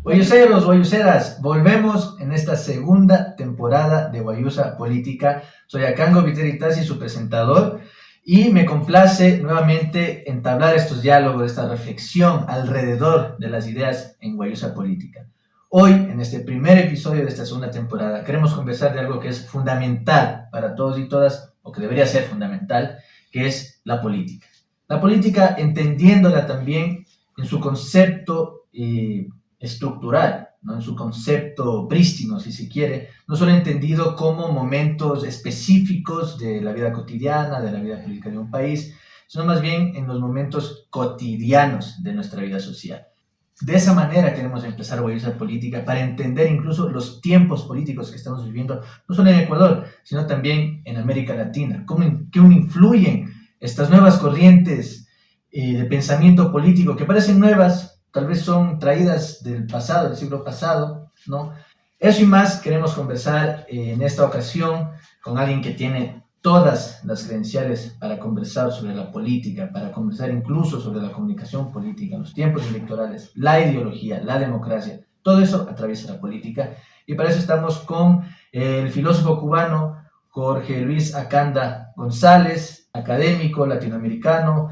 Guayuseros, guayuseras, volvemos en esta segunda temporada de Guayusa Política. Soy Akango Viteritasi, su presentador, y me complace nuevamente entablar estos diálogos, esta reflexión alrededor de las ideas en Guayusa Política. Hoy, en este primer episodio de esta segunda temporada, queremos conversar de algo que es fundamental para todos y todas, o que debería ser fundamental, que es la política. La política, entendiéndola también en su concepto estructural, ¿no? En su concepto prístino, si se quiere, no solo entendido como momentos específicos de la vida cotidiana, de la vida política de un país, sino más bien en los momentos cotidianos de nuestra vida social. De esa manera queremos empezar Guayusa Política para entender incluso los tiempos políticos que estamos viviendo, no solo en Ecuador, sino también en América Latina. ¿Cómo influyen estas nuevas corrientes de pensamiento político que parecen nuevas, tal vez son traídas del pasado, del siglo pasado, ¿no? Eso y más queremos conversar en esta ocasión con alguien que tiene todas las credenciales para conversar sobre la política, para conversar incluso sobre la comunicación política, los tiempos electorales, la ideología, la democracia, todo eso atraviesa la política. Y para eso estamos con el filósofo cubano Jorge Luis Acanda González, académico latinoamericano,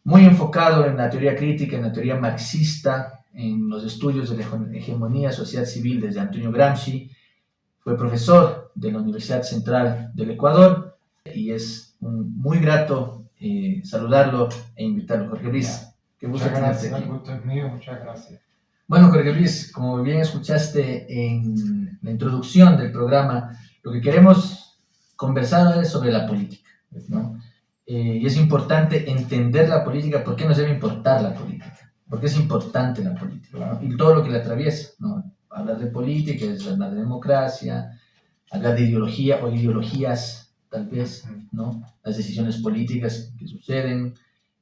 muy enfocado en la teoría crítica, en la teoría marxista, en los estudios de la hegemonía social civil desde Antonio Gramsci. Fue profesor de la Universidad Central del Ecuador y es muy grato saludarlo e invitarlo. Jorge Luis, qué gusto tenerte aquí. El gusto es mío, muchas gracias. Bueno, Jorge Luis, como bien escuchaste en la introducción del programa, lo que queremos conversar es sobre la política, ¿no? Y es importante entender la política, por qué nos debe importar la política, por qué es importante la política, ¿no? Y todo lo que la atraviesa, ¿no? Hablar de política es hablar de democracia, hablar de ideología o ideologías, tal vez, ¿no? Las decisiones políticas que suceden.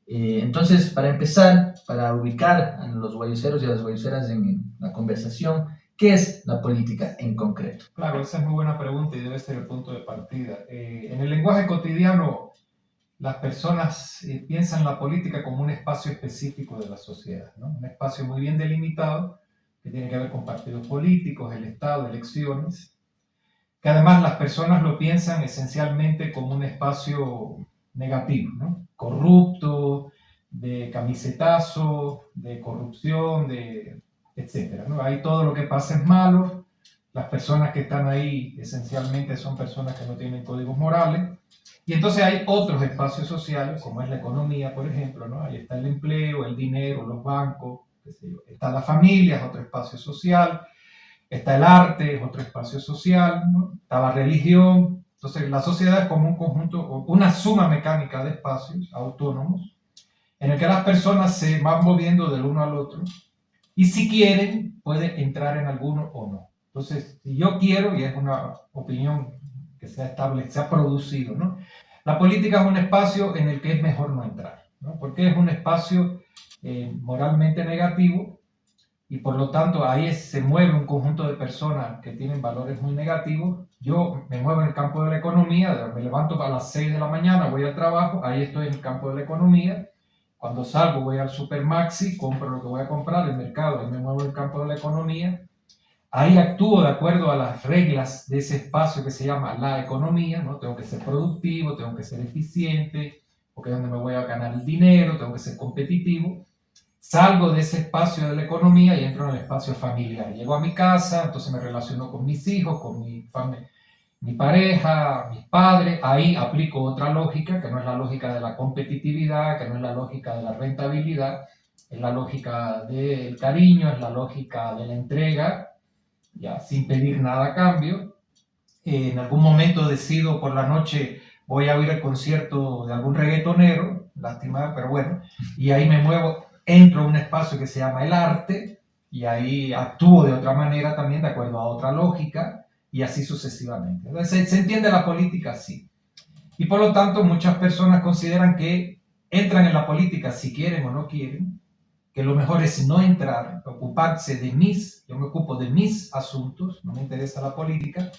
Entonces, para empezar, para ubicar a los guayuseros y a las guayuseras en la conversación, ¿qué es la política en concreto? Claro, esa es muy buena pregunta y debe ser el punto de partida. En el lenguaje cotidiano, las personas piensan la política como un espacio específico de la sociedad, ¿no? Un espacio muy bien delimitado que tiene que ver con partidos políticos, el Estado, elecciones, que además las personas lo piensan esencialmente como un espacio negativo, ¿no? Corrupto, de camisetazo, de corrupción, etcétera, ¿no? Ahí todo lo que pasa es malo. Las personas que están ahí esencialmente son personas que no tienen códigos morales. Y entonces hay otros espacios sociales, como es la economía, por ejemplo, ¿no? Ahí está el empleo, el dinero, los bancos, qué sé yo. Está la familia, es otro espacio social. Está el arte, es otro espacio social, ¿no? Está la religión. Entonces la sociedad es como un conjunto, una suma mecánica de espacios autónomos en el que las personas se van moviendo del uno al otro y si quieren pueden entrar en alguno o no. Entonces, si yo quiero, y es una opinión que se ha producido, ¿no? La política es un espacio en el que es mejor no entrar, ¿no? Porque es un espacio moralmente negativo y por lo tanto ahí se mueve un conjunto de personas que tienen valores muy negativos. Yo me muevo en el campo de la economía, me levanto a las 6 de la mañana, voy al trabajo, ahí estoy en el campo de la economía. Cuando salgo voy al Supermaxi, compro lo que voy a comprar, el mercado, ahí me muevo en el campo de la economía. Ahí actúo de acuerdo a las reglas de ese espacio que se llama la economía, ¿no? Tengo que ser productivo, tengo que ser eficiente, porque es donde me voy a ganar el dinero, tengo que ser competitivo. Salgo de ese espacio de la economía y entro en el espacio familiar. Llego a mi casa, entonces me relaciono con mis hijos, con mi pareja, mis padres. Ahí aplico otra lógica, que no es la lógica de la competitividad, que no es la lógica de la rentabilidad, es la lógica del cariño, es la lógica de la entrega, ya sin pedir nada a cambio. En algún momento decido por la noche voy a ir al concierto de algún reggaetonero, lástima, pero bueno, y ahí me muevo, entro a un espacio que se llama el arte y ahí actúo de otra manera también de acuerdo a otra lógica y así sucesivamente. Entonces, ¿se entiende la política así? Y por lo tanto muchas personas consideran que entran en la política si quieren o no quieren, que lo mejor es no entrar, ocuparse yo me ocupo de mis asuntos, no me interesa la política,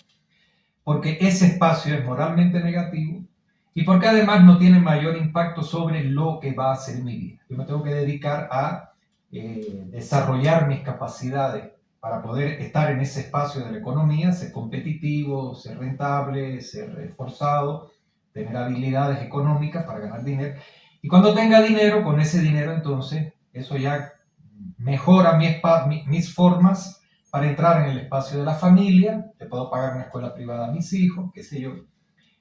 porque ese espacio es moralmente negativo y porque además no tiene mayor impacto sobre lo que va a ser mi vida. Yo me tengo que dedicar a desarrollar mis capacidades para poder estar en ese espacio de la economía, ser competitivo, ser rentable, ser esforzado, tener habilidades económicas para ganar dinero. Y cuando tenga dinero, con ese dinero entonces, eso ya mejora mis formas para entrar en el espacio de la familia. Le puedo pagar una escuela privada a mis hijos, qué sé yo.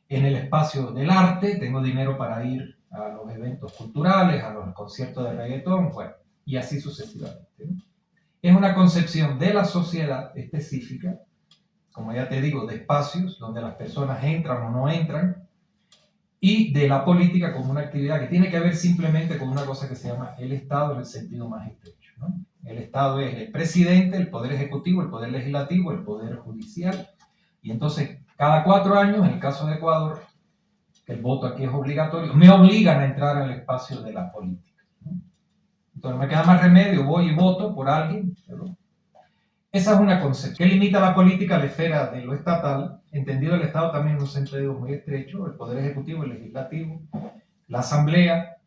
En el espacio del arte, tengo dinero para ir a los eventos culturales, a los conciertos de reggaetón, bueno, y así sucesivamente, ¿no? Es una concepción de la sociedad específica, como ya te digo, de espacios donde las personas entran o no entran, y de la política como una actividad que tiene que ver simplemente con una cosa que se llama el Estado en el sentido más estrecho, ¿no? El Estado es el presidente, el poder ejecutivo, el poder legislativo, el poder judicial, y entonces cada 4 años, en el caso de Ecuador, que el voto aquí es obligatorio, me obligan a entrar en el espacio de la política, ¿no? Entonces me queda más remedio, voy y voto por alguien, ¿no? Esa es una concepción que limita la política a la esfera de lo estatal, entendido el Estado también en un sentido muy estrecho, el poder ejecutivo, el legislativo, la asamblea,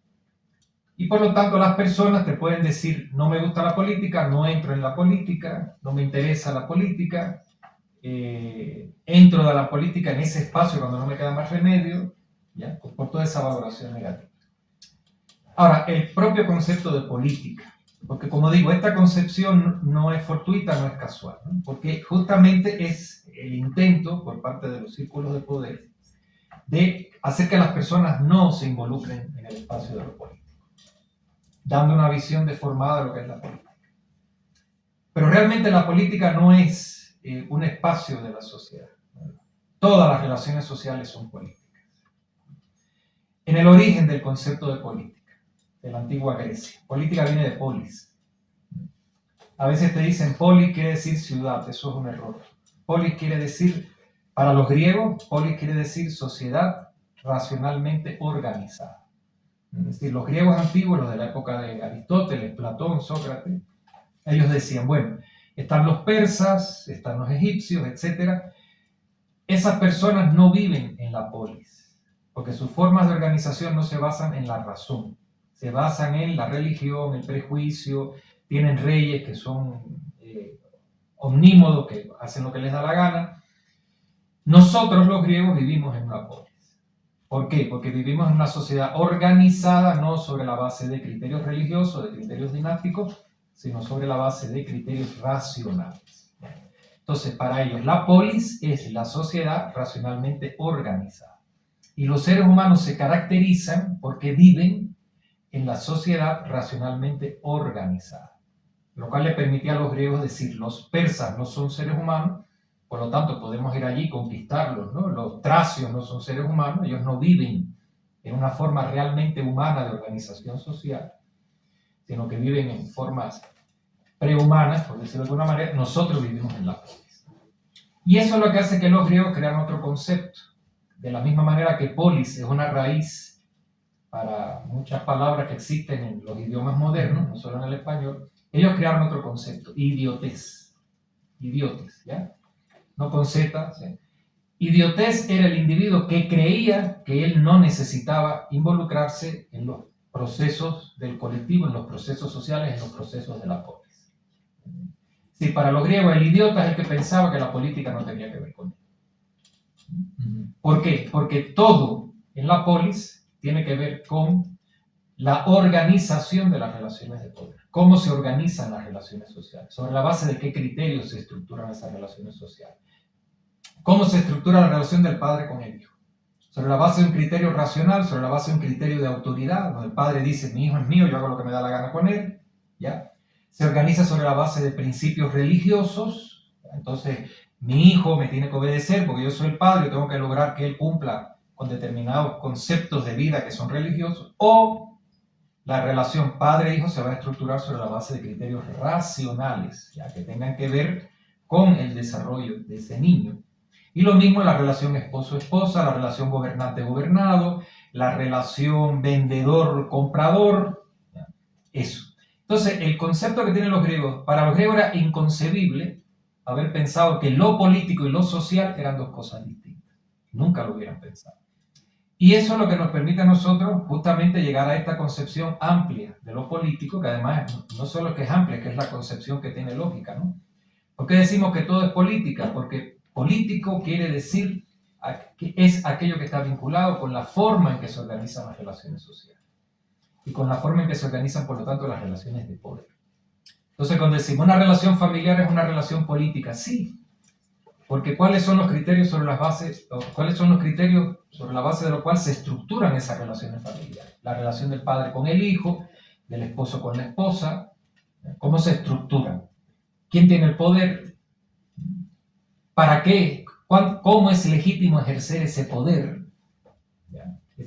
y por lo tanto las personas te pueden decir, no me gusta la política, no entro en la política, no me interesa la política, entro a la política en ese espacio cuando no me queda más remedio, ¿ya? Por toda esa valoración negativa. Ahora, el propio concepto de política, porque como digo, esta concepción no es fortuita, no es casual, ¿no? Porque justamente es el intento por parte de los círculos de poder de hacer que las personas no se involucren en el espacio de lo político, dando una visión deformada de lo que es la política. Pero realmente la política no es un espacio de la sociedad, ¿no? Todas las relaciones sociales son políticas. En el origen del concepto de política, de la antigua Grecia, política viene de polis. A veces te dicen poli quiere decir ciudad, eso es un error. Polis quiere decir, para los griegos, polis quiere decir sociedad racionalmente organizada. Es decir, los griegos antiguos, los de la época de Aristóteles, Platón, Sócrates, ellos decían, bueno, están los persas, están los egipcios, etc. Esas personas no viven en la polis, porque sus formas de organización no se basan en la razón, se basan en la religión, el prejuicio, tienen reyes que son omnímodos, que hacen lo que les da la gana. Nosotros los griegos vivimos en una polis. ¿Por qué? Porque vivimos en una sociedad organizada no sobre la base de criterios religiosos, de criterios dinásticos, sino sobre la base de criterios racionales. Entonces, para ellos, la polis es la sociedad racionalmente organizada. Y los seres humanos se caracterizan porque viven en la sociedad racionalmente organizada, lo cual le permitía a los griegos decir, los persas no son seres humanos, por lo tanto podemos ir allí y conquistarlos, ¿no? Los tracios no son seres humanos, ellos no viven en una forma realmente humana de organización social, sino que viven en formas prehumanas, por decirlo de alguna manera. Nosotros vivimos en la polis. Y eso es lo que hace que los griegos crearan otro concepto. De la misma manera que polis es una raíz para muchas palabras que existen en los idiomas modernos, no solo en el español, ellos crearon otro concepto, idiotez. Idiotes, ¿ya? No con Z, ¿sí? Idiotez era el individuo que creía que él no necesitaba involucrarse en los procesos del colectivo, en los procesos sociales, en los procesos de la polis. Sí, para los griegos el idiota es el que pensaba que la política no tenía que ver con él. ¿Por qué? Porque todo en la polis tiene que ver con la organización de las relaciones de poder. ¿Cómo se organizan las relaciones sociales? ¿Sobre la base de qué criterios se estructuran esas relaciones sociales? ¿Cómo se estructura la relación del padre con el hijo? Sobre la base de un criterio racional, sobre la base de un criterio de autoridad, donde el padre dice, mi hijo es mío, yo hago lo que me da la gana con él, ¿ya? Se organiza sobre la base de principios religiosos, ¿ya? Entonces, mi hijo me tiene que obedecer porque yo soy el padre, yo tengo que lograr que él cumpla con determinados conceptos de vida que son religiosos, o la relación padre-hijo se va a estructurar sobre la base de criterios racionales, ya que tengan que ver con el desarrollo de ese niño. Y lo mismo en la relación esposo-esposa, la relación gobernante-gobernado, la relación vendedor-comprador, ¿ya? Eso. Entonces, el concepto que tienen los griegos, para los griegos era inconcebible haber pensado que lo político y lo social eran dos cosas distintas. Nunca lo hubieran pensado. Y eso es lo que nos permite a nosotros justamente llegar a esta concepción amplia de lo político, que además no solo es que es amplia, que es la concepción que tiene lógica, ¿no? ¿Por qué decimos que todo es política? Porque político quiere decir que es aquello que está vinculado con la forma en que se organizan las relaciones sociales y con la forma en que se organizan, por lo tanto, las relaciones de poder. Entonces, cuando decimos una relación familiar es una relación política, sí, porque ¿cuáles son los criterios sobre las bases, o cuáles son los criterios sobre la base de los cuales se estructuran esas relaciones familiares? La relación del padre con el hijo, del esposo con la esposa, ¿cómo se estructuran? ¿Quién tiene el poder? ¿Para qué? ¿Cómo es legítimo ejercer ese poder?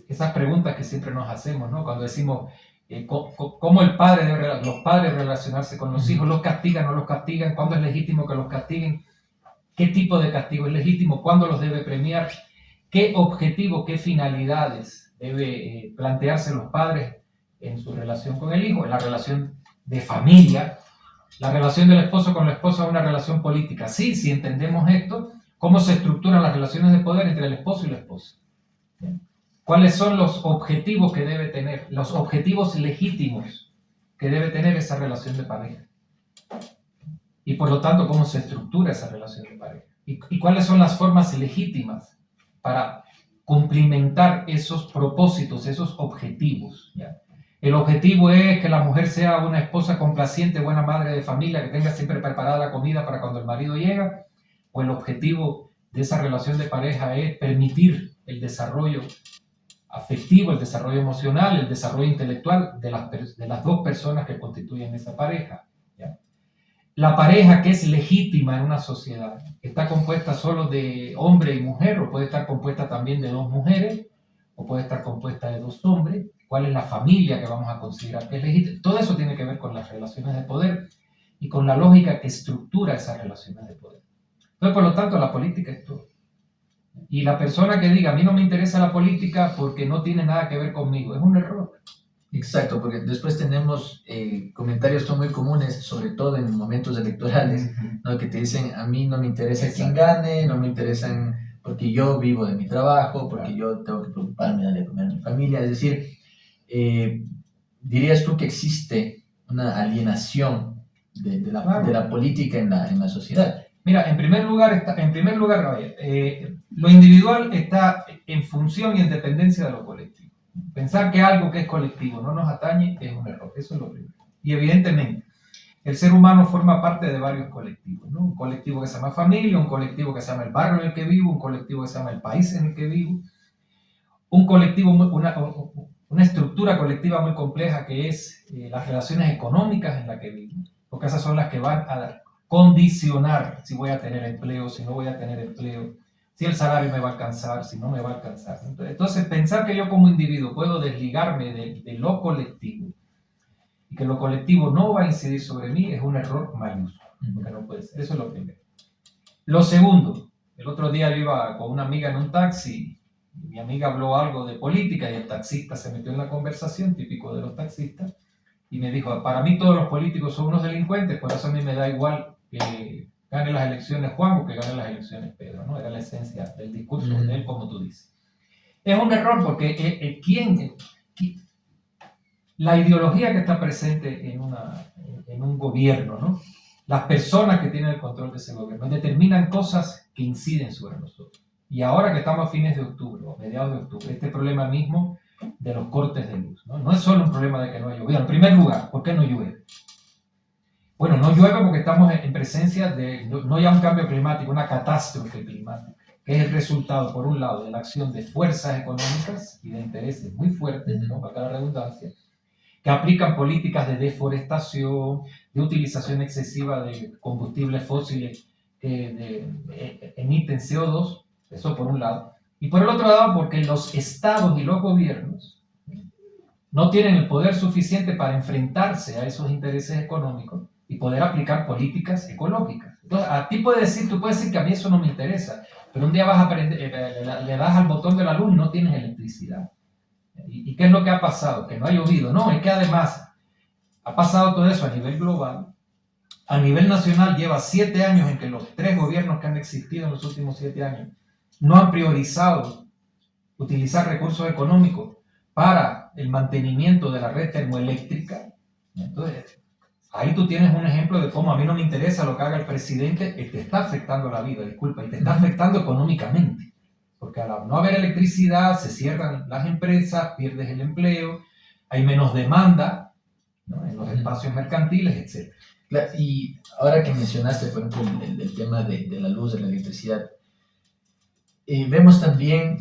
Esas preguntas que siempre nos hacemos, ¿no? Cuando decimos cómo los padres deben relacionarse con los hijos, ¿los castigan o no los castigan? ¿Cuándo es legítimo que los castiguen? ¿Qué tipo de castigo es legítimo? ¿Cuándo los debe premiar? ¿Qué objetivo, qué finalidades debe plantearse los padres en su relación con el hijo, en la relación de familia? La relación del esposo con la esposa es una relación política. Sí, si entendemos esto, ¿cómo se estructuran las relaciones de poder entre el esposo y la esposa? ¿Cuáles son los objetivos que debe tener, los objetivos legítimos que debe tener esa relación de pareja? Y por lo tanto, ¿cómo se estructura esa relación de pareja? ¿Y cuáles son las formas legítimas para cumplimentar esos propósitos, esos objetivos? ¿Ya? El objetivo es que la mujer sea una esposa complaciente, buena madre de familia, que tenga siempre preparada la comida para cuando el marido llega. O el objetivo de esa relación de pareja es permitir el desarrollo afectivo, el desarrollo emocional, el desarrollo intelectual de las dos personas que constituyen esa pareja. ¿Ya? La pareja que es legítima en una sociedad está compuesta solo de hombre y mujer, o puede estar compuesta también de dos mujeres, o puede estar compuesta de dos hombres. ¿Cuál es la familia que vamos a considerar que es legítima? Todo eso tiene que ver con las relaciones de poder y con la lógica que estructura esas relaciones de poder. Entonces, por lo tanto, la política es todo. Y la persona que diga, a mí no me interesa la política porque no tiene nada que ver conmigo, es un error. Exacto, porque después tenemos comentarios que son muy comunes, sobre todo en momentos electorales, ¿no? Que te dicen, a mí no me interesa quién gane, no me interesan porque yo vivo de mi trabajo, porque yo tengo que preocuparme de comer a mi familia. Es decir, ¿dirías tú que existe una alienación de la política en la sociedad? Mira, en primer lugar, lo individual está en función y en dependencia de lo colectivo. Pensar que algo que es colectivo no nos atañe es un error, eso es lo primero. Y evidentemente, el ser humano forma parte de varios colectivos, ¿no? Un colectivo que se llama familia, un colectivo que se llama el barrio en el que vivo, un colectivo que se llama el país en el que vivo, un colectivo, una estructura colectiva muy compleja que es las relaciones económicas en las que vivo, porque esas son las que van a condicionar si voy a tener empleo, si no voy a tener empleo, si el salario me va a alcanzar, si no me va a alcanzar. Entonces, pensar que yo como individuo puedo desligarme de lo colectivo y que lo colectivo no va a incidir sobre mí es un error mayúsculo, porque no puede ser. Eso es lo primero. Lo segundo, el otro día yo iba con una amiga en un taxi, y mi amiga habló algo de política y el taxista se metió en la conversación, típico de los taxistas, y me dijo, para mí todos los políticos son unos delincuentes, por eso a mí me da igual que gane las elecciones Juan o que gane las elecciones Pedro, ¿no? Era la esencia del discurso de él, como tú dices. Es un error porque la ideología que está presente en un gobierno, ¿no? Las personas que tienen el control de ese gobierno determinan cosas que inciden sobre nosotros. Y ahora que estamos a fines de octubre, o mediados de octubre, este problema mismo de los cortes de luz, ¿no? No es solo un problema de que no haya llovido. En primer lugar, ¿por qué no llueve? Bueno, no llueve porque estamos en presencia de, no ya un cambio climático, una catástrofe climática, que es el resultado, por un lado, de la acción de fuerzas económicas y de intereses muy fuertes, ¿no? Para la redundancia, que aplican políticas de deforestación, de utilización excesiva de combustibles fósiles que emiten CO2, eso por un lado. Y por el otro lado, porque los estados y los gobiernos no tienen el poder suficiente para enfrentarse a esos intereses económicos y poder aplicar políticas ecológicas. Entonces, tú puedes decir que a mí eso no me interesa, pero un día vas a le das al botón de la luz y no tienes electricidad. ¿Y qué es lo que ha pasado? Que no ha llovido. No, es que además ha pasado todo eso a nivel global. A nivel nacional lleva 7 años en que los 3 gobiernos que han existido en los últimos 7 años no han priorizado utilizar recursos económicos para el mantenimiento de la red termoeléctrica. Entonces, ahí tú tienes un ejemplo de cómo a mí no me interesa lo que haga el presidente, te está afectando la vida, disculpa, y te está afectando económicamente. Porque al no haber electricidad, se cierran las empresas, pierdes el empleo, hay menos demanda, ¿no?, en los espacios mercantiles, etc. Y ahora que mencionaste, por ejemplo, el tema de la luz, de la electricidad, vemos también,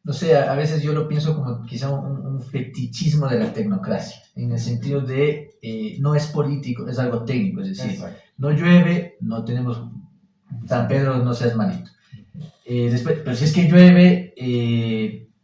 no sé, a veces yo lo pienso como quizá un fetichismo de la tecnocracia, en el sentido de no es político, es algo técnico, es decir, Exacto. no llueve, no tenemos San Pedro, no seas malito. Después, pero si es que llueve,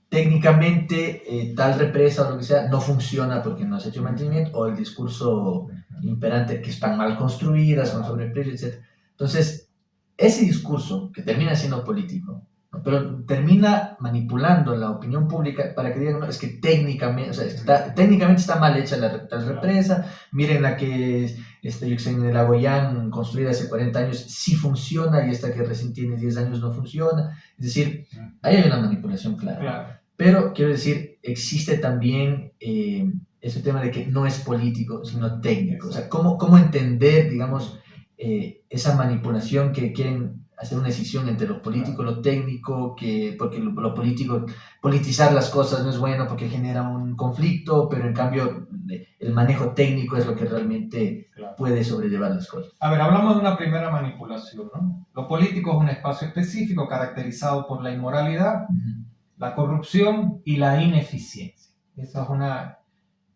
técnicamente tal represa o lo que sea no funciona porque no se ha hecho mantenimiento, o el discurso imperante que están mal construidas, con sobreprecio, etc. Entonces, ese discurso que termina siendo político, ¿no?, pero termina manipulando la opinión pública para que digan, no, es que técnicamente, o sea, técnicamente está mal hecha la tal represa, miren la que yo que sé, en el Agoyán, construida hace 40 años, sí funciona, y esta que recién tiene 10 años no funciona. Es decir, ahí hay una manipulación clara. Claro. Pero, quiero decir, existe también ese tema de que no es político, sino técnico. O sea, ¿cómo entender, digamos, esa manipulación que quieren hacer una decisión entre lo político y lo técnico, porque lo político, politizar las cosas no es bueno porque genera un conflicto, pero en cambio el manejo técnico es lo que realmente puede sobrellevar las cosas? A ver, hablamos de una primera manipulación, ¿no? Lo político es un espacio específico caracterizado por la inmoralidad, la corrupción y la ineficiencia. Eso es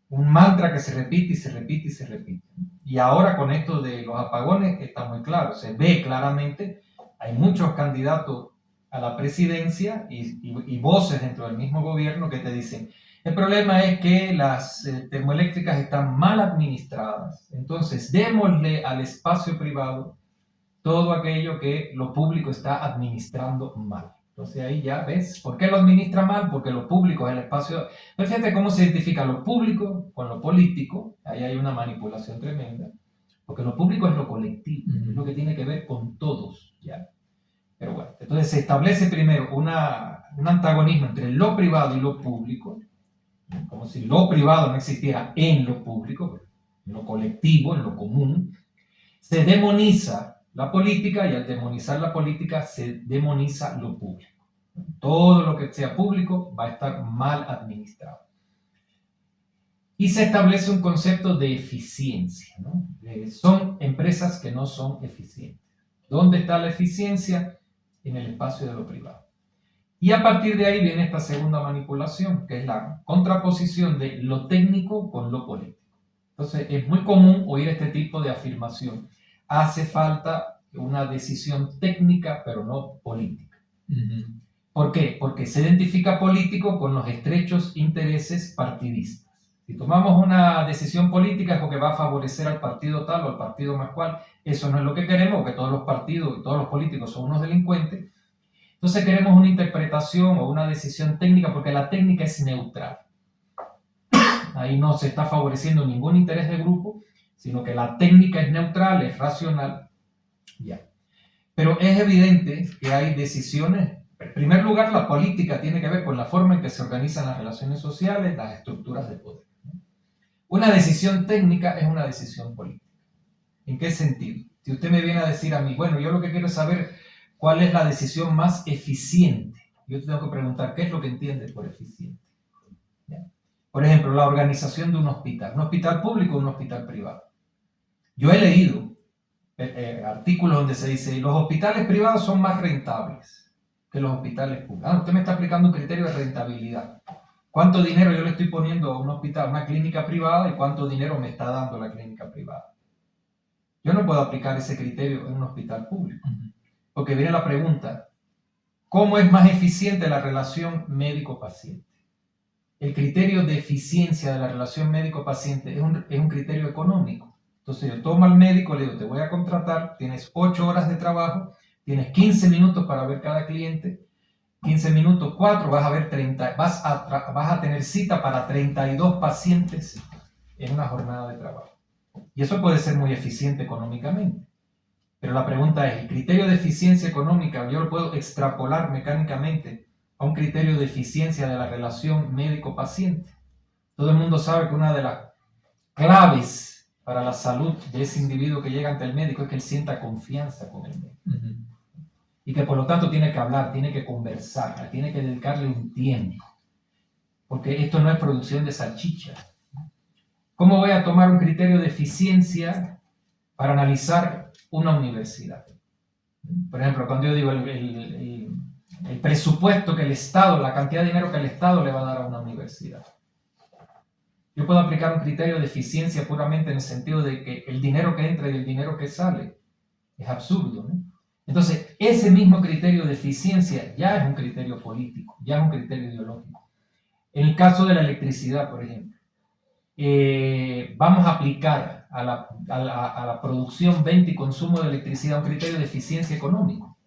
un mantra que se repite y se repite y se repite. Y ahora con esto de los apagones está muy claro, se ve claramente, hay muchos candidatos a la presidencia y voces dentro del mismo gobierno que te dicen, el problema es que las termoeléctricas están mal administradas, entonces démosle al espacio privado todo aquello que lo público está administrando mal. Entonces ahí ya ves, ¿por qué lo administra mal? Porque lo público es el espacio. Pero fíjate cómo se identifica lo público con lo político. Ahí hay una manipulación tremenda. Porque lo público es lo colectivo, es lo que tiene que ver con todos, ¿ya? Pero bueno, entonces se establece primero un antagonismo entre lo privado y lo público, como si lo privado no existiera en lo público, en lo colectivo, en lo común. Se demoniza la política, y al demonizar la política se demoniza lo público. Todo lo que sea público va a estar mal administrado. Y se establece un concepto de eficiencia, ¿no? Son empresas que no son eficientes. ¿Dónde está la eficiencia? En el espacio de lo privado. Y a partir de ahí viene esta segunda manipulación, que es la contraposición de lo técnico con lo político. Entonces es muy común oír este tipo de afirmación. Hace falta una decisión técnica, pero no política. ¿Por qué? Porque se identifica político con los estrechos intereses partidistas. Si tomamos una decisión política es porque va a favorecer al partido tal o al partido más cual. Eso no es lo que queremos, porque todos los partidos y todos los políticos son unos delincuentes. Entonces queremos una interpretación o una decisión técnica porque la técnica es neutral. Ahí no se está favoreciendo ningún interés de grupo, sino que la técnica es neutral, es racional. Ya. Pero es evidente que hay decisiones. En primer lugar, la política tiene que ver con la forma en que se organizan las relaciones sociales, las estructuras de poder. Una decisión técnica es una decisión política. ¿En qué sentido? Si usted me viene a decir a mí, bueno, yo lo que quiero es saber cuál es la decisión más eficiente, yo te tengo que preguntar, ¿qué es lo que entiendes por eficiente? ¿Ya? Por ejemplo, la organización de un hospital público o un hospital privado. Yo he leído artículos donde se dice, los hospitales privados son más rentables que los hospitales públicos. Usted me está aplicando un criterio de rentabilidad. ¿Cuánto dinero yo le estoy poniendo a un hospital, a una clínica privada, y cuánto dinero me está dando la clínica privada? Yo no puedo aplicar ese criterio en un hospital público. Porque viene la pregunta, ¿cómo es más eficiente la relación médico-paciente? El criterio de eficiencia de la relación médico-paciente es un criterio económico. Entonces yo tomo al médico, le digo, te voy a contratar, tienes 8 horas de trabajo, tienes 15 minutos para ver cada cliente, 15 minutos, 4, vas a ver 30, vas a tener cita para 32 pacientes en una jornada de trabajo. Y eso puede ser muy eficiente económicamente. Pero la pregunta es, ¿el criterio de eficiencia económica yo lo puedo extrapolar mecánicamente a un criterio de eficiencia de la relación médico-paciente? Todo el mundo sabe que una de las claves para la salud de ese individuo que llega ante el médico es que él sienta confianza con el médico. Y que por lo tanto tiene que hablar, tiene que conversar, tiene que dedicarle un tiempo. Porque esto no es producción de salchicha. ¿Cómo voy a tomar un criterio de eficiencia para analizar una universidad? Por ejemplo, cuando yo digo el presupuesto que el Estado, la cantidad de dinero que el Estado le va a dar a una universidad. Yo puedo aplicar un criterio de eficiencia puramente en el sentido de que el dinero que entra y el dinero que sale es absurdo, ¿no? Entonces, ese mismo criterio de eficiencia ya es un criterio político, ya es un criterio ideológico. En el caso de la electricidad, por ejemplo, vamos a aplicar a la producción, venta y consumo de electricidad un criterio de eficiencia económico,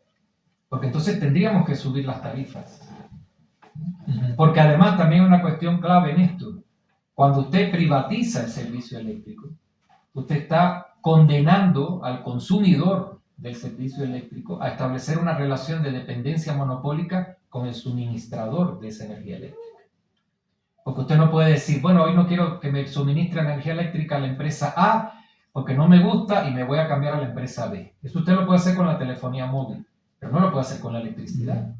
porque entonces tendríamos que subir las tarifas. Porque además también hay una cuestión clave en esto. Cuando usted privatiza el servicio eléctrico, usted está condenando al consumidor del servicio eléctrico a establecer una relación de dependencia monopólica con el suministrador de esa energía eléctrica. Porque usted no puede decir, bueno, hoy no quiero que me suministre energía eléctrica a la empresa A porque no me gusta y me voy a cambiar a la empresa B. Eso usted lo puede hacer con la telefonía móvil, pero no lo puede hacer con la electricidad.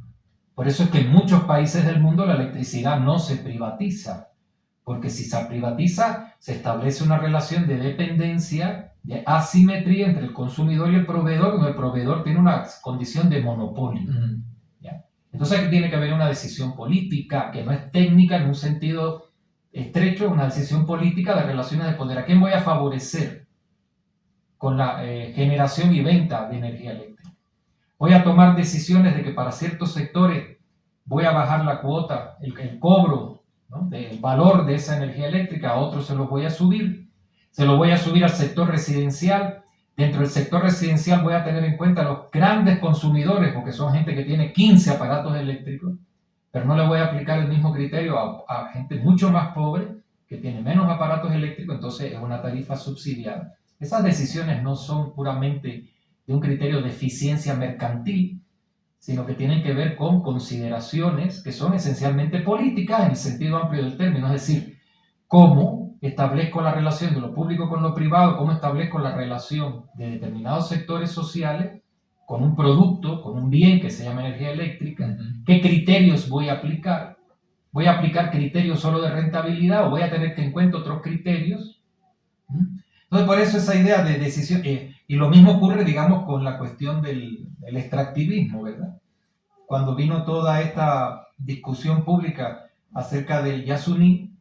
Por eso es que en muchos países del mundo la electricidad no se privatiza. Porque si se privatiza, se establece una relación de dependencia, de asimetría entre el consumidor y el proveedor, donde el proveedor tiene una condición de monopolio. ¿Ya? Entonces aquí tiene que haber una decisión política, que no es técnica en un sentido estrecho, una decisión política de relaciones de poder. ¿A quién voy a favorecer con la generación y venta de energía eléctrica? Voy a tomar decisiones de que para ciertos sectores voy a bajar la cuota, el cobro, ¿no?, del valor de esa energía eléctrica, a otros se los voy a subir. Se los voy a subir al sector residencial. Dentro del sector residencial voy a tener en cuenta a los grandes consumidores, porque son gente que tiene 15 aparatos eléctricos, pero no le voy a aplicar el mismo criterio a gente mucho más pobre, que tiene menos aparatos eléctricos, entonces es una tarifa subsidiada. Esas decisiones no son puramente de un criterio de eficiencia mercantil, sino que tienen que ver con consideraciones que son esencialmente políticas en el sentido amplio del término, es decir, cómo establezco la relación de lo público con lo privado, cómo establezco la relación de determinados sectores sociales con un producto, con un bien que se llama energía eléctrica, qué criterios voy a aplicar. ¿Voy a aplicar criterios solo de rentabilidad o voy a tener que en cuenta otros criterios? Entonces, por eso esa idea de decisión, y lo mismo ocurre, digamos, con la cuestión del extractivismo, ¿verdad? Cuando vino toda esta discusión pública acerca del Yasuní,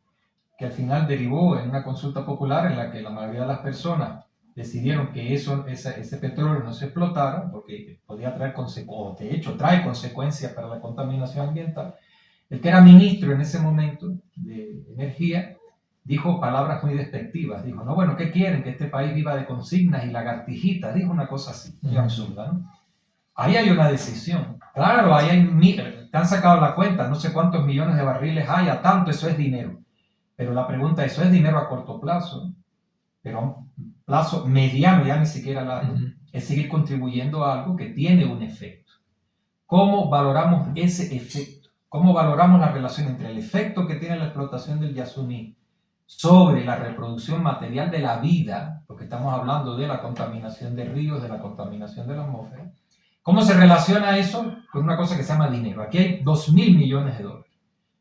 que al final derivó en una consulta popular en la que la mayoría de las personas decidieron que ese petróleo no se explotara, porque podía traer consecuencias, de hecho trae consecuencias para la contaminación ambiental. El que era ministro en ese momento de energía dijo palabras muy despectivas. Dijo, no, bueno, ¿qué quieren? Que este país viva de consignas y lagartijitas. Dijo una cosa así, muy absurda, ¿no? Ahí hay una decisión. Claro, ahí te han sacado la cuenta, no sé cuántos millones de barriles hay, a tanto, eso es dinero. Pero la pregunta es, ¿eso es dinero a corto plazo? Pero a un plazo mediano, ya ni siquiera largo, es seguir contribuyendo a algo que tiene un efecto. ¿Cómo valoramos ese efecto? ¿Cómo valoramos la relación entre el efecto que tiene la explotación del Yasuní sobre la reproducción material de la vida, porque estamos hablando de la contaminación de ríos, de la contaminación de la atmósfera? ¿Cómo se relaciona eso con una cosa que se llama dinero? Aquí hay 2.000 millones de dólares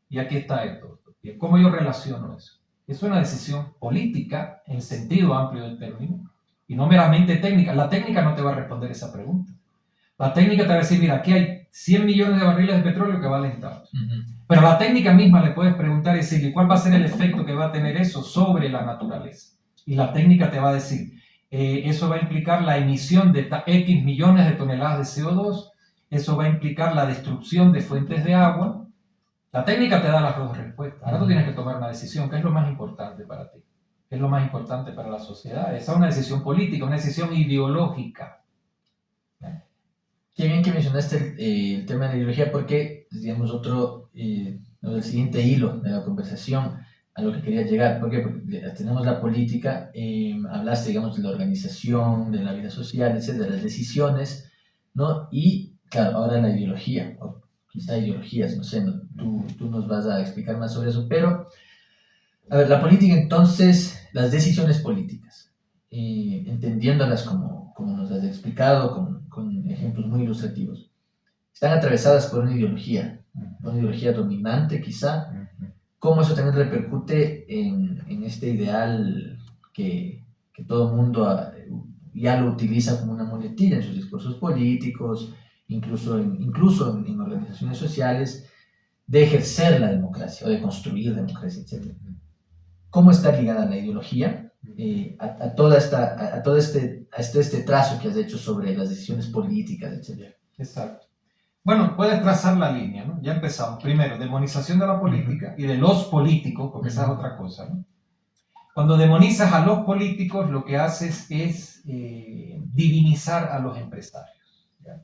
y aquí está esto. ¿Cómo yo relaciono eso? Es una decisión política en sentido amplio del término y no meramente técnica. La técnica no te va a responder esa pregunta. La técnica te va a decir, mira, aquí hay 100 millones de barriles de petróleo que valen tanto. Pero la técnica misma le puedes preguntar y decirle, ¿cuál va a ser el efecto que va a tener eso sobre la naturaleza? Y la técnica te va a decir, eso va a implicar la emisión de X millones de toneladas de CO2, eso va a implicar la destrucción de fuentes de agua. La técnica te da las dos respuestas. Ahora tú tienes que tomar una decisión. ¿Qué es lo más importante para ti? ¿Qué es lo más importante para la sociedad? Esa es una decisión política, una decisión ideológica. Qué bien que mencionaste el tema de la ideología, porque, digamos, el siguiente hilo de la conversación a lo que quería llegar. ¿Por qué? Porque tenemos la política, hablaste, digamos, de la organización, de la vida social, etcétera, de las decisiones, ¿no? Y, claro, ahora la ideología, o quizá ideologías, no sé, tú nos vas a explicar más sobre eso, pero, a ver, la política, entonces, las decisiones políticas. entendiéndolas como nos has explicado, con ejemplos muy ilustrativos, están atravesadas por una ideología dominante quizá. Cómo eso también repercute en este ideal que todo el mundo ya lo utiliza como una muletilla en sus discursos políticos, incluso en organizaciones sociales, de ejercer la democracia o de construir democracia, etc. ¿Cómo está ligada la ideología a todo este trazo que has hecho sobre las decisiones políticas, etc.? Exacto. Bueno, puedes trazar la línea, ¿no? Ya empezamos. Primero, demonización de la política y de los políticos, porque esa es otra cosa, ¿no? Cuando demonizas a los políticos, lo que haces es divinizar a los empresarios, ¿ya?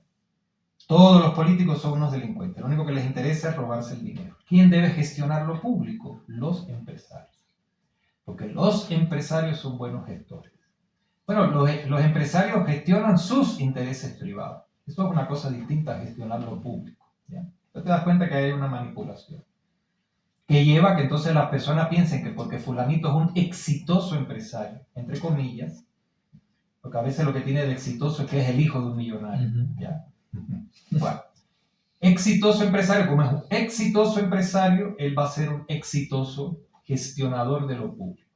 Todos los políticos son unos delincuentes. Lo único que les interesa es robarse el dinero. ¿Quién debe gestionar lo público? Los empresarios. Porque los empresarios son buenos gestores. Bueno, los empresarios gestionan sus intereses privados. Esto es una cosa distinta a gestionar lo público, ¿ya? Entonces te das cuenta que hay una manipulación que lleva a que entonces las personas piensen que porque fulanito es un exitoso empresario, entre comillas, porque a veces lo que tiene de exitoso es que es el hijo de un millonario, ¿ya? Bueno, exitoso empresario, como es un exitoso empresario, él va a ser un exitoso gestionador de lo público.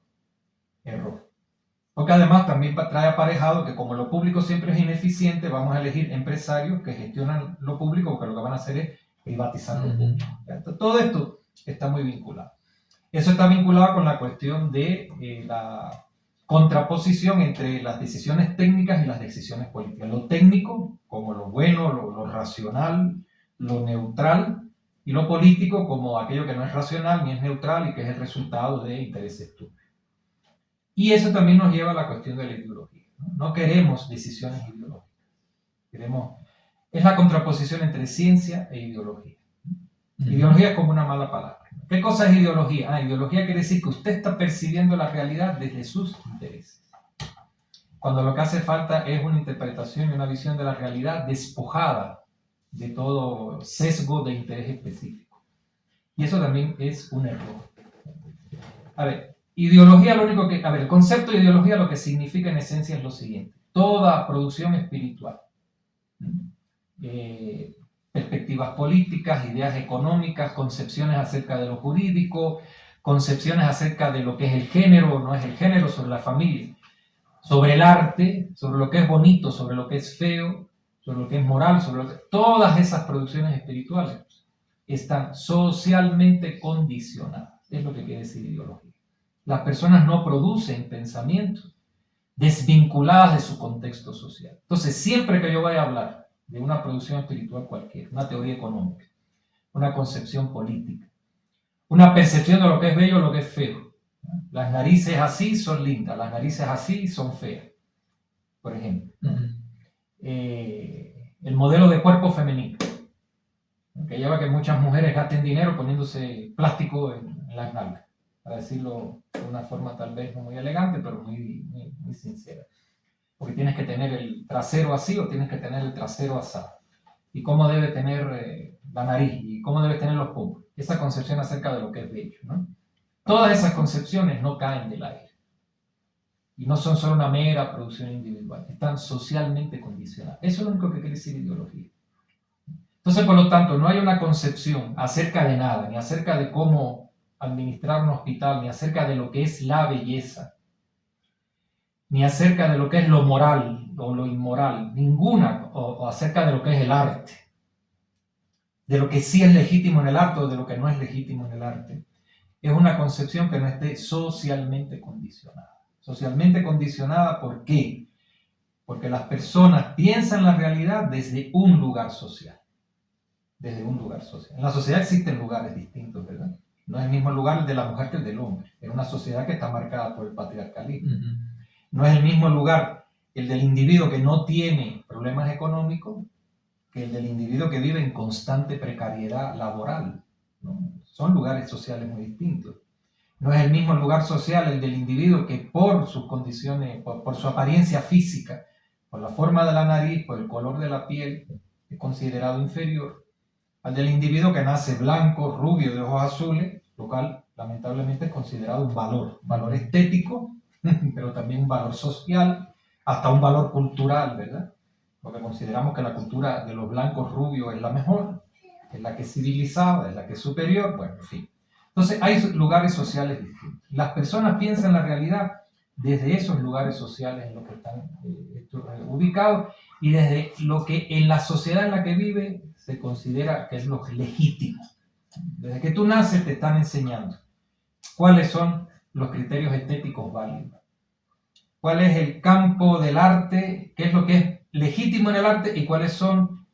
Error. Porque además también trae aparejado que como lo público siempre es ineficiente, vamos a elegir empresarios que gestionan lo público, porque lo que van a hacer es privatizar lo público. Entonces, todo esto está muy vinculado. Eso está vinculado con la cuestión de la contraposición entre las decisiones técnicas y las decisiones políticas. Lo técnico como lo bueno, lo racional, lo neutral, y lo político como aquello que no es racional ni es neutral y que es el resultado de intereses estúpidos. Y eso también nos lleva a la cuestión de la ideología. No queremos decisiones ideológicas. Es la contraposición entre ciencia e ideología. Ideología es como una mala palabra. ¿Qué cosa es ideología? Ideología quiere decir que usted está percibiendo la realidad desde sus intereses. Cuando lo que hace falta es una interpretación y una visión de la realidad despojada de todo sesgo de interés específico. Y eso también es un error. A ver, ideología el concepto de ideología lo que significa en esencia es lo siguiente. Toda producción espiritual, perspectivas políticas, ideas económicas, concepciones acerca de lo jurídico, concepciones acerca de lo que es el género o no es el género, sobre la familia, sobre el arte, sobre lo que es bonito, sobre lo que es feo, sobre lo que es moral, todas esas producciones espirituales están socialmente condicionadas. Es lo que quiere decir ideología. Las personas no producen pensamientos desvinculadas de su contexto social. Entonces, siempre que yo vaya a hablar de una producción espiritual cualquiera, una teoría económica, una concepción política, una percepción de lo que es bello o lo que es feo. Las narices así son lindas, las narices así son feas, por ejemplo. El modelo de cuerpo femenino, que lleva a que muchas mujeres gasten dinero poniéndose plástico en las nalgas, para decirlo de una forma tal vez no muy elegante, pero muy sincera. Porque tienes que tener el trasero así o tienes que tener el trasero asado. Y cómo debe tener la nariz y cómo debe tener los pómulos. Esa concepción acerca de lo que es bello, ¿no? Todas esas concepciones no caen del aire. Y no son solo una mera producción individual. Están socialmente condicionadas. Eso es lo único que quiere decir ideología. Entonces, por lo tanto, no hay una concepción acerca de nada, ni acerca de cómo administrar un hospital, ni acerca de lo que es la belleza, ni acerca de lo que es lo moral o lo inmoral, ninguna, o acerca de lo que es el arte, de lo que sí es legítimo en el arte o de lo que no es legítimo en el arte. Es una concepción que no esté socialmente condicionada. Socialmente condicionada, ¿por qué? Porque las personas piensan la realidad desde un lugar social. Desde un lugar social. En la sociedad existen lugares distintos, ¿verdad? No es el mismo lugar el de la mujer que el del hombre. Es una sociedad que está marcada por el patriarcalismo. No es el mismo lugar el del individuo que no tiene problemas económicos que el del individuo que vive en constante precariedad laboral, ¿no? Son lugares sociales muy distintos. No es el mismo lugar social el del individuo que por sus condiciones, por su apariencia física, por la forma de la nariz, por el color de la piel, es considerado inferior al del individuo que nace blanco, rubio, de ojos azules, lo cual lamentablemente es considerado un valor estético pero también un valor social, hasta un valor cultural, ¿verdad? Porque consideramos que la cultura de los blancos rubios es la mejor, es la que es civilizada, es la que es superior, bueno, en fin. Entonces hay lugares sociales distintos. Las personas piensan la realidad desde esos lugares sociales en los que están ubicados y desde lo que en la sociedad en la que vive se considera que es lo legítimo. Desde que tú naces te están enseñando cuáles son los criterios estéticos válidos, cuál es el campo del arte, qué es lo que es legítimo en el arte y cuáles son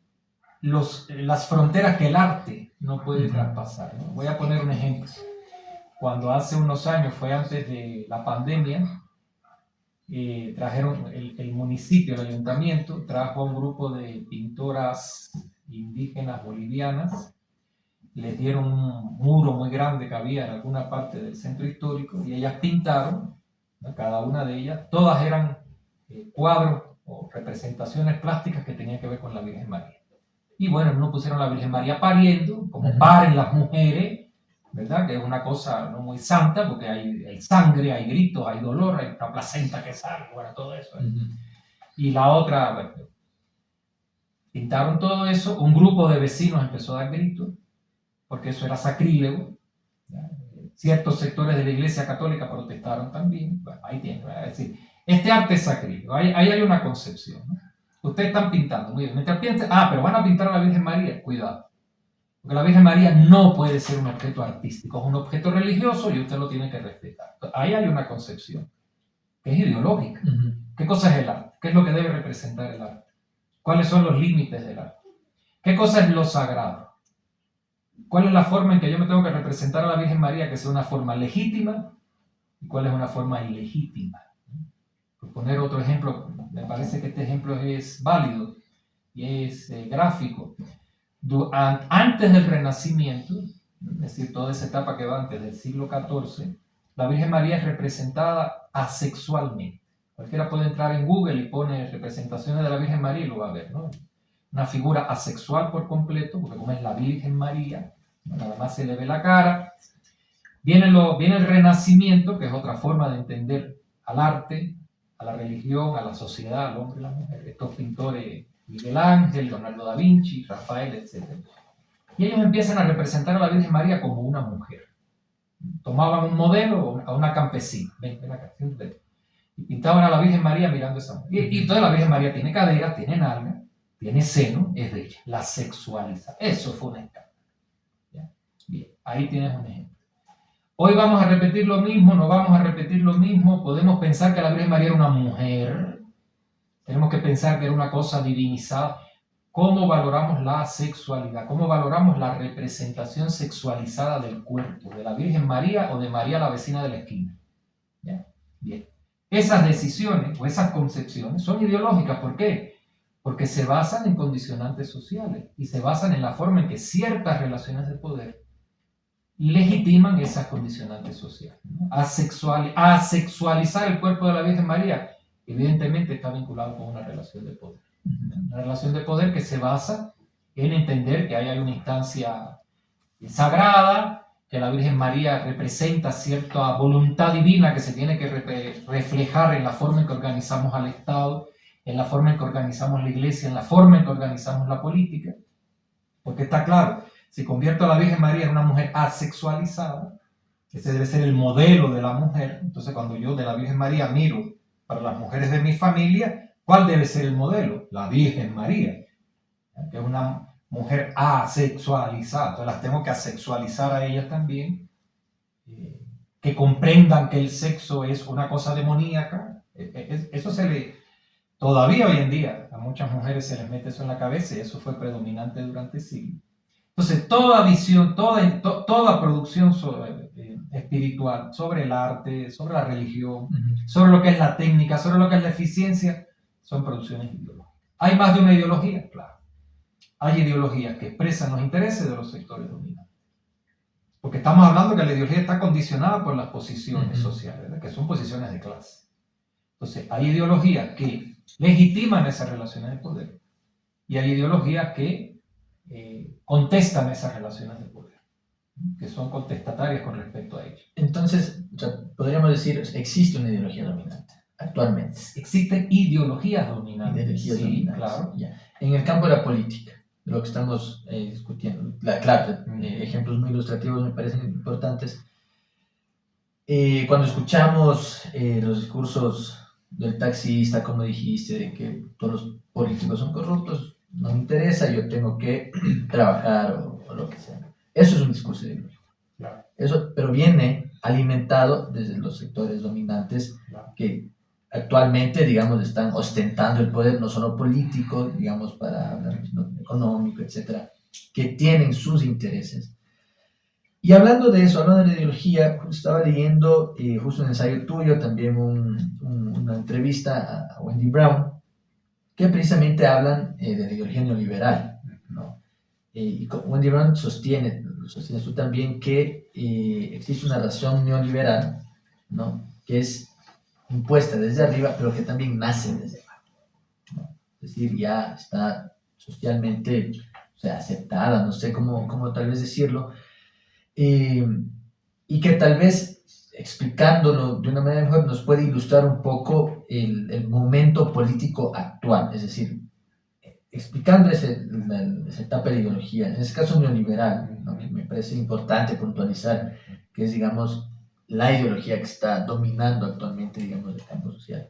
las fronteras que el arte no puede traspasar, ¿no? Voy a poner un ejemplo. Cuando hace unos años, fue antes de la pandemia, trajeron el municipio, el ayuntamiento, trajo a un grupo de pintoras indígenas bolivianas, les dieron un muro muy grande que había en alguna parte del centro histórico y ellas pintaron, ¿no? Cada una de ellas, todas eran cuadros o representaciones plásticas que tenían que ver con la Virgen María. Y bueno, no pusieron la Virgen María pariendo, como paren las mujeres, ¿verdad? Que es una cosa no muy santa, porque hay sangre, hay gritos, hay dolor, hay una placenta que sale, bueno, todo eso. Y la otra, bueno, pintaron todo eso, un grupo de vecinos empezó a dar gritos, porque eso era sacrílego. ¿Ya? Ciertos sectores de la Iglesia Católica protestaron también. Bueno, ahí tienen, ¿verdad? Es decir, este arte es sacrílego, ahí hay una concepción, ¿no? Ustedes están pintando, muy bien. Mientras piensen, pero van a pintar a la Virgen María, cuidado. Porque la Virgen María no puede ser un objeto artístico, es un objeto religioso y usted lo tiene que respetar. Ahí hay una concepción que es ideológica. ¿Qué cosa es el arte? ¿Qué es lo que debe representar el arte? ¿Cuáles son los límites del arte? ¿Qué cosa es lo sagrado? ¿Cuál es la forma en que yo me tengo que representar a la Virgen María que sea una forma legítima y cuál es una forma ilegítima? Por poner otro ejemplo, me parece que este ejemplo es válido y es gráfico. Antes del Renacimiento, es decir, toda esa etapa que va antes del siglo XIV, la Virgen María es representada asexualmente. Cualquiera puede entrar en Google y pone representaciones de la Virgen María y lo va a ver, ¿no? Una figura asexual por completo, porque como es la Virgen María, nada más se le ve la cara. Viene el Renacimiento, que es otra forma de entender al arte, a la religión, a la sociedad, al hombre y la mujer. Estos pintores, Miguel Ángel, Leonardo da Vinci, Rafael, etc. Y ellos empiezan a representar a la Virgen María como una mujer. Tomaban un modelo a una campesina, ven acá, siéntate, y pintaban a la Virgen María mirando a esa mujer. Y toda la Virgen María tiene cadera, tiene nalga, tiene seno, es bella. La sexualiza. Eso fue un escándalo. ¿Ya? Bien, ahí tienes un ejemplo. Hoy vamos a repetir lo mismo, no vamos a repetir lo mismo. Podemos pensar que la Virgen María era una mujer. Tenemos que pensar que era una cosa divinizada. ¿Cómo valoramos la sexualidad? ¿Cómo valoramos la representación sexualizada del cuerpo? ¿De la Virgen María o de María la vecina de la esquina? ¿Ya? Bien. Esas decisiones o esas concepciones son ideológicas. ¿Por qué? Porque se basan en condicionantes sociales y se basan en la forma en que ciertas relaciones de poder legitiman esas condicionantes sociales, ¿no? Asexualizar el cuerpo de la Virgen María evidentemente está vinculado con una relación de poder. Una relación de poder que se basa en entender que ahí hay una instancia sagrada, que la Virgen María representa cierta voluntad divina que se tiene que reflejar en la forma en que organizamos al Estado, en la forma en que organizamos la Iglesia, en la forma en que organizamos la política. Porque está claro, si convierto a la Virgen María en una mujer asexualizada, ese debe ser el modelo de la mujer, entonces cuando yo de la Virgen María miro para las mujeres de mi familia, ¿cuál debe ser el modelo? La Virgen María, que es una mujer asexualizada. Entonces las tengo que asexualizar a ellas también, que comprendan que el sexo es una cosa demoníaca. Eso todavía hoy en día a muchas mujeres se les mete eso en la cabeza y eso fue predominante durante siglos. Entonces toda visión, toda producción espiritual, sobre el arte, sobre la religión, sobre lo que es la técnica, sobre lo que es la eficiencia, son producciones ideológicas. ¿Hay más de una ideología? Claro. Hay ideologías que expresan los intereses de los sectores dominantes. Porque estamos hablando que la ideología está condicionada por las posiciones sociales, ¿verdad? Que son posiciones de clase. Entonces, hay ideologías que legitiman esas relaciones de poder y hay ideologías que contestan esas relaciones de poder. que son contestatarias con respecto a ello. Entonces, o sea, podríamos decir, existe una ideología dominante actualmente. Existen ideologías dominantes. Ideologías Sí, dominantes. claro. Ya. En el campo de la política, de lo que estamos discutiendo, claro, ejemplos muy ilustrativos me parecen importantes. Cuando escuchamos los discursos del taxista, como dijiste, de que todos los políticos son corruptos, no me interesa, yo tengo que trabajar o lo que sea. Eso es un discurso ideológico. Claro. Eso, pero viene alimentado desde los sectores dominantes, Claro, que actualmente, digamos, están ostentando el poder, no solo político, digamos, para hablar económico, etcétera, que tienen sus intereses. Y hablando de eso, hablando de la ideología, estaba leyendo justo un ensayo tuyo, también una entrevista a Wendy Brown, que precisamente hablan de la ideología neoliberal, ¿no? Y Wendy Brown sostiene tú también, que existe una razón neoliberal, ¿no? Que es impuesta desde arriba, pero que también nace desde abajo, ¿no? Es decir, ya está socialmente, o sea, aceptada, no sé cómo tal vez decirlo, y que tal vez explicándolo de una manera mejor nos puede ilustrar un poco el momento político actual, es decir, explicando esa etapa de ideología, en ese caso neoliberal, ¿no? Que me parece importante puntualizar, que es, digamos, la ideología que está dominando actualmente, digamos, el campo social,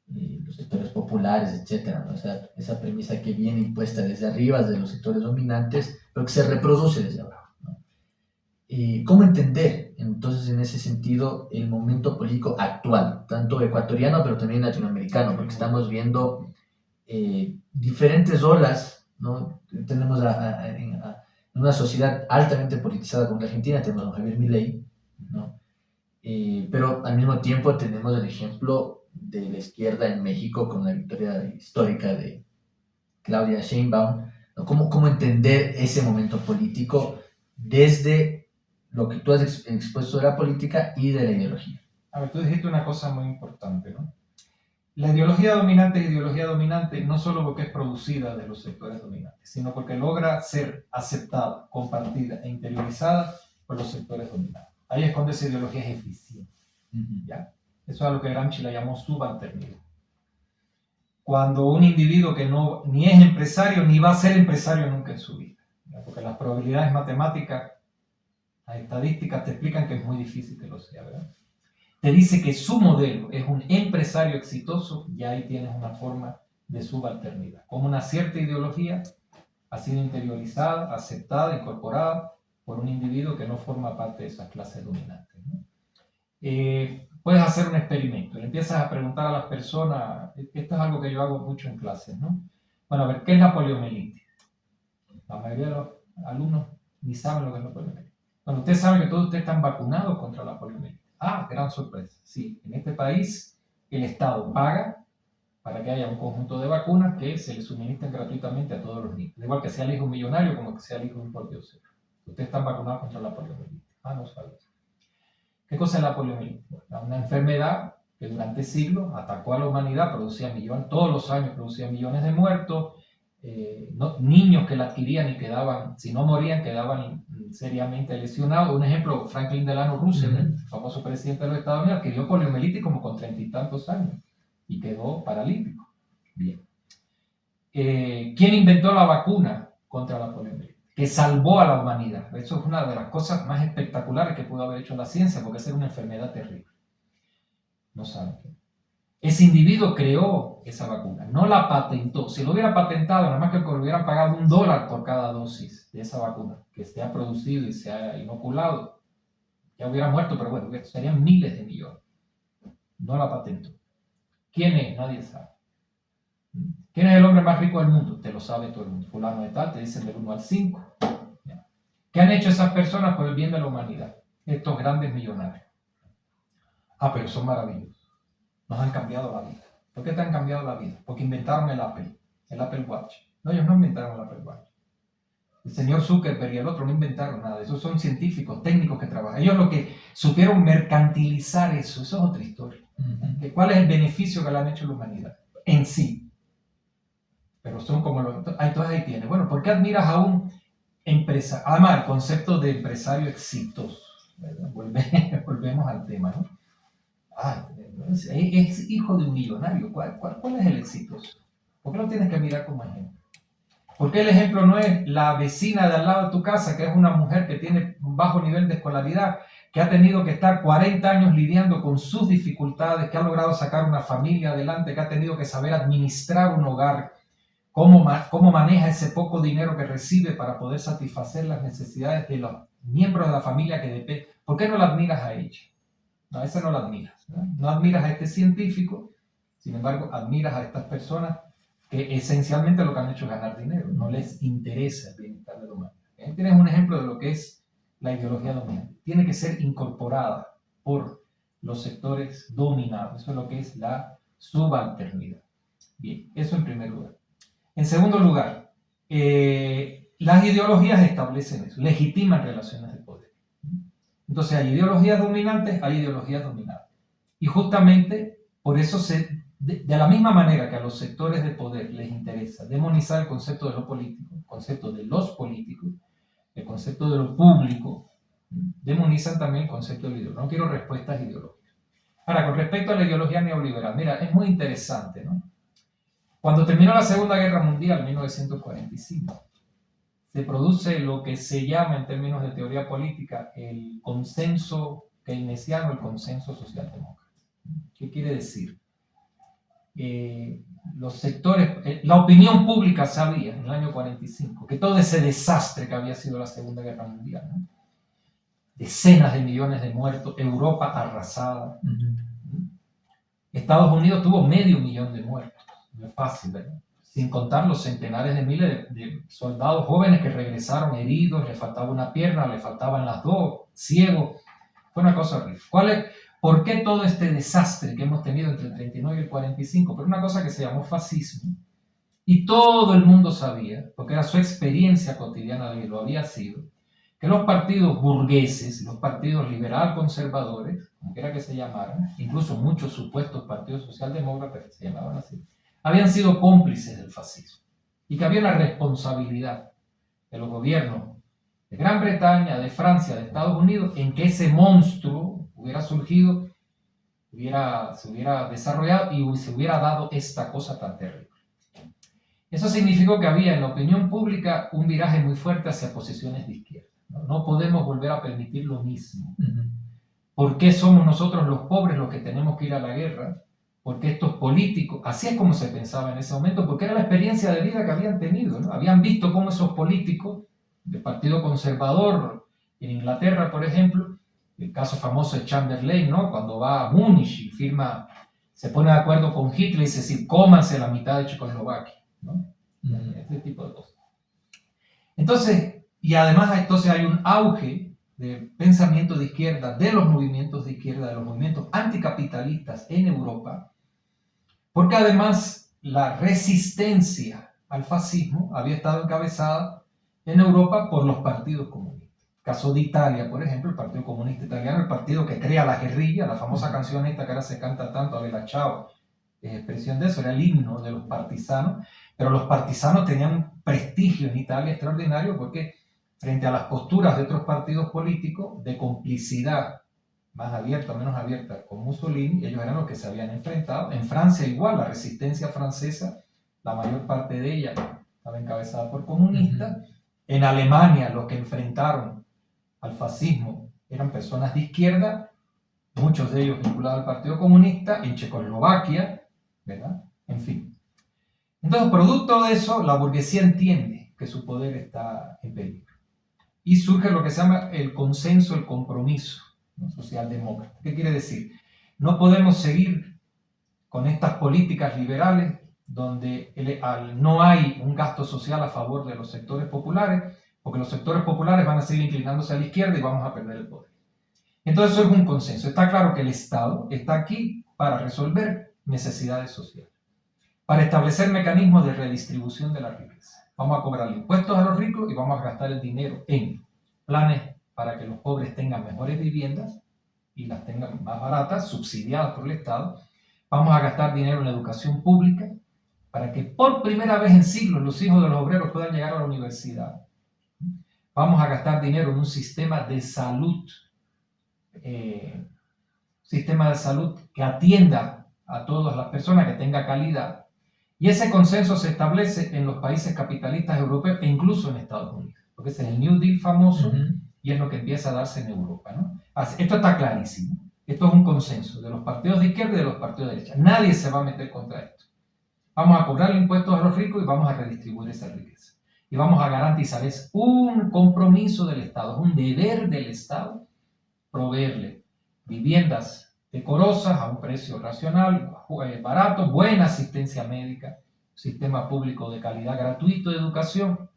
los sectores populares, etcétera, ¿no? O sea, esa premisa que viene impuesta desde arriba, de los sectores dominantes, pero que se reproduce desde abajo, ¿no? ¿Cómo entender, entonces, en ese sentido, el momento político actual, tanto ecuatoriano, pero también latinoamericano, porque estamos viendo diferentes olas, ¿no? Tenemos en una sociedad altamente politizada como la Argentina, tenemos a Javier Milei, ¿no? Pero al mismo tiempo tenemos el ejemplo de la izquierda en México con la victoria histórica de Claudia Sheinbaum, ¿no? ¿Cómo entender ese momento político desde lo que tú has expuesto de la política y de la ideología? A ver, tú dijiste una cosa muy importante, ¿no? La ideología dominante es ideología dominante no solo porque es producida de los sectores dominantes, sino porque logra ser aceptada, compartida e interiorizada por los sectores dominantes. Ahí es cuando esa ideología es eficiente. ¿Ya? Eso es a lo que Gramsci la llamó subalternidad. Cuando un individuo que no, ni es empresario ni va a ser empresario nunca en su vida, ¿ya? Porque las probabilidades matemáticas, las estadísticas te explican que es muy difícil que lo sea, ¿verdad? Te dice que su modelo es un empresario exitoso y ahí tienes una forma de subalternidad. Como una cierta ideología ha sido interiorizada, aceptada, incorporada por un individuo que no forma parte de esas clases dominantes, ¿no? Puedes hacer un experimento. Le empiezas a preguntar a las personas, esto es algo que yo hago mucho en clases, ¿no? Bueno, a ver, ¿qué es la poliomielitis? La mayoría de los alumnos ni saben lo que es la poliomielitis. Bueno, ustedes saben que todos ustedes están vacunados contra la poliomielitis. Ah, gran sorpresa. Sí, en este país el Estado paga para que haya un conjunto de vacunas que se le suministren gratuitamente a todos los niños. Igual que sea el hijo millonario como que sea el hijo de un pordiosero. Ustedes están vacunados contra la poliomielitis. Ah, no sabes. ¿Qué cosa es la poliomielitis? Una enfermedad que durante siglos atacó a la humanidad, producía millones, todos los años producía millones de muertos, niños que la adquirían y quedaban, si no morían, quedaban seriamente lesionados. Un ejemplo, Franklin Delano Roosevelt, el famoso presidente de los Estados Unidos, que dio poliomielitis como con 30 y tantos años y quedó paralítico. Bien. ¿Quién inventó la vacuna contra la poliomielitis? Que salvó a la humanidad. Eso es una de las cosas más espectaculares que pudo haber hecho la ciencia, porque esa era una enfermedad terrible. No saben qué. Ese individuo creó esa vacuna, no la patentó. Si lo hubiera patentado, nada más que le hubieran pagado $1 por cada dosis de esa vacuna que se ha producido y se ha inoculado, ya hubiera muerto, pero bueno, serían miles de millones. No la patentó. ¿Quién es? Nadie sabe. ¿Quién es el hombre más rico del mundo? Te lo sabe todo el mundo. Fulano de tal, te dicen del 1 al 5. ¿Qué han hecho esas personas por el bien de la humanidad? Estos grandes millonarios. Ah, pero son maravillosos. Nos han cambiado la vida. ¿Por qué te han cambiado la vida? Porque inventaron el Apple Watch. No, ellos no inventaron el Apple Watch. El señor Zuckerberg y el otro no inventaron nada. Esos son científicos, técnicos que trabajan. Ellos lo que supieron mercantilizar eso es otra historia. ¿Cuál es el beneficio que le han hecho a la humanidad? En sí. Pero son como los... Entonces ahí tienes. Bueno, ¿por qué admiras a un Además, el concepto de empresario exitoso, ¿verdad? Volvemos al tema, ¿no? Es hijo de un millonario. ¿Cuál es el exitoso? ¿Por qué lo tienes que mirar como ejemplo? ¿Por qué el ejemplo no es la vecina de al lado de tu casa, que es una mujer que tiene un bajo nivel de escolaridad, que ha tenido que estar 40 años lidiando con sus dificultades, que ha logrado sacar una familia adelante, que ha tenido que saber administrar un hogar, cómo maneja ese poco dinero que recibe para poder satisfacer las necesidades de los miembros de la familia que dependen? ¿Por qué no la admiras a ella? No, a esa no la admiras, ¿verdad? No admiras a este científico, sin embargo, admiras a estas personas que esencialmente lo que han hecho es ganar dinero, no les interesa el bienestar de la humanidad. Ahí tienes un ejemplo de lo que es la ideología dominante. Tiene que ser incorporada por los sectores dominados. Eso es lo que es la subalternidad. Bien, eso en primer lugar. En segundo lugar, las ideologías establecen eso, legitiman relaciones de poder. Entonces hay ideologías dominantes, hay ideologías dominadas. Y justamente por eso de la misma manera que a los sectores de poder les interesa demonizar el concepto de lo político, el concepto de los políticos, el concepto de lo público, demonizan también el concepto del ideológico. No quiero respuestas ideológicas. Ahora, con respecto a la ideología neoliberal, mira, es muy interesante, ¿no? Cuando terminó la Segunda Guerra Mundial, en 1945, se produce lo que se llama en términos de teoría política el consenso keynesiano, el consenso socialdemócrata. ¿Qué quiere decir? Los sectores, la opinión pública sabía en el año 45 que todo ese desastre que había sido la Segunda Guerra Mundial, ¿no? Decenas de millones de muertos, Europa arrasada, Estados Unidos tuvo 500.000 de muertos, no es fácil, ¿verdad? Sin contar los centenares de miles de soldados jóvenes que regresaron heridos, les faltaba una pierna, les faltaban las dos, ciegos, fue una cosa horrible. ¿Por qué todo este desastre que hemos tenido entre el 39 y el 45? Pero una cosa que se llamó fascismo, y todo el mundo sabía, porque era su experiencia cotidiana de que lo había sido, que los partidos burgueses, los partidos liberal-conservadores, como quiera que se llamaran, incluso muchos supuestos partidos socialdemócratas que se llamaban así, habían sido cómplices del fascismo, y que había una responsabilidad de los gobiernos de Gran Bretaña, de Francia, de Estados Unidos, en que ese monstruo hubiera surgido, se hubiera desarrollado y se hubiera dado esta cosa tan terrible. Eso significó que había en la opinión pública un viraje muy fuerte hacia posiciones de izquierda. No podemos volver a permitir lo mismo. ¿Por qué somos nosotros los pobres los que tenemos que ir a la guerra? Porque estos políticos, así es como se pensaba en ese momento, porque era la experiencia de vida que habían tenido, ¿no? Habían visto cómo esos políticos del Partido Conservador en Inglaterra, por ejemplo, el caso famoso de Chamberlain, ¿no? Cuando va a Múnich y se pone de acuerdo con Hitler y dice, sí, cómanse la mitad de Checoslovaquia, ¿no? Este tipo de cosas. Entonces, y además entonces hay un auge de pensamiento de izquierda, de los movimientos de izquierda, de los movimientos anticapitalistas en Europa, porque además la resistencia al fascismo había estado encabezada en Europa por los partidos comunistas. Caso de Italia, por ejemplo, el Partido Comunista Italiano, el partido que crea la guerrilla, la famosa canción esta que ahora se canta tanto, Bella Ciao, es expresión de eso, era el himno de los partisanos, pero los partisanos tenían un prestigio en Italia extraordinario porque frente a las posturas de otros partidos políticos de complicidad más abierta o menos abierta con Mussolini, ellos eran los que se habían enfrentado. En Francia igual, la resistencia francesa, la mayor parte de ella estaba encabezada por comunistas. En Alemania los que enfrentaron al fascismo eran personas de izquierda, muchos de ellos vinculados al Partido Comunista, en Checoslovaquia, ¿verdad? En fin. Entonces, producto de eso, la burguesía entiende que su poder está en peligro. Y surge lo que se llama el consenso, el compromiso, ¿no? Socialdemócrata. ¿Qué quiere decir? No podemos seguir con estas políticas liberales donde no hay un gasto social a favor de los sectores populares, porque los sectores populares van a seguir inclinándose a la izquierda y vamos a perder el poder. Entonces eso es un consenso. Está claro que el Estado está aquí para resolver necesidades sociales, para establecer mecanismos de redistribución de la riqueza. Vamos a cobrar impuestos a los ricos y vamos a gastar el dinero en planes para que los pobres tengan mejores viviendas y las tengan más baratas, subsidiadas por el Estado. Vamos a gastar dinero en la educación pública para que por primera vez en siglos los hijos de los obreros puedan llegar a la universidad. vamos a gastar dinero en un sistema de salud que atienda a todas las personas, que tenga calidad. Y ese consenso se establece en los países capitalistas europeos e incluso en Estados Unidos, porque ese es el New Deal famoso y es lo que empieza a darse en Europa, ¿no? Esto está clarísimo. Esto es un consenso de los partidos de izquierda y de los partidos de derecha. Nadie se va a meter contra esto. Vamos a cobrar impuestos a los ricos y vamos a redistribuir esa riqueza. Y vamos a garantizar, es un compromiso del Estado, es un deber del Estado proveerle viviendas decorosas a un precio racional, barato, buena asistencia médica, sistema público de calidad gratuito de educación.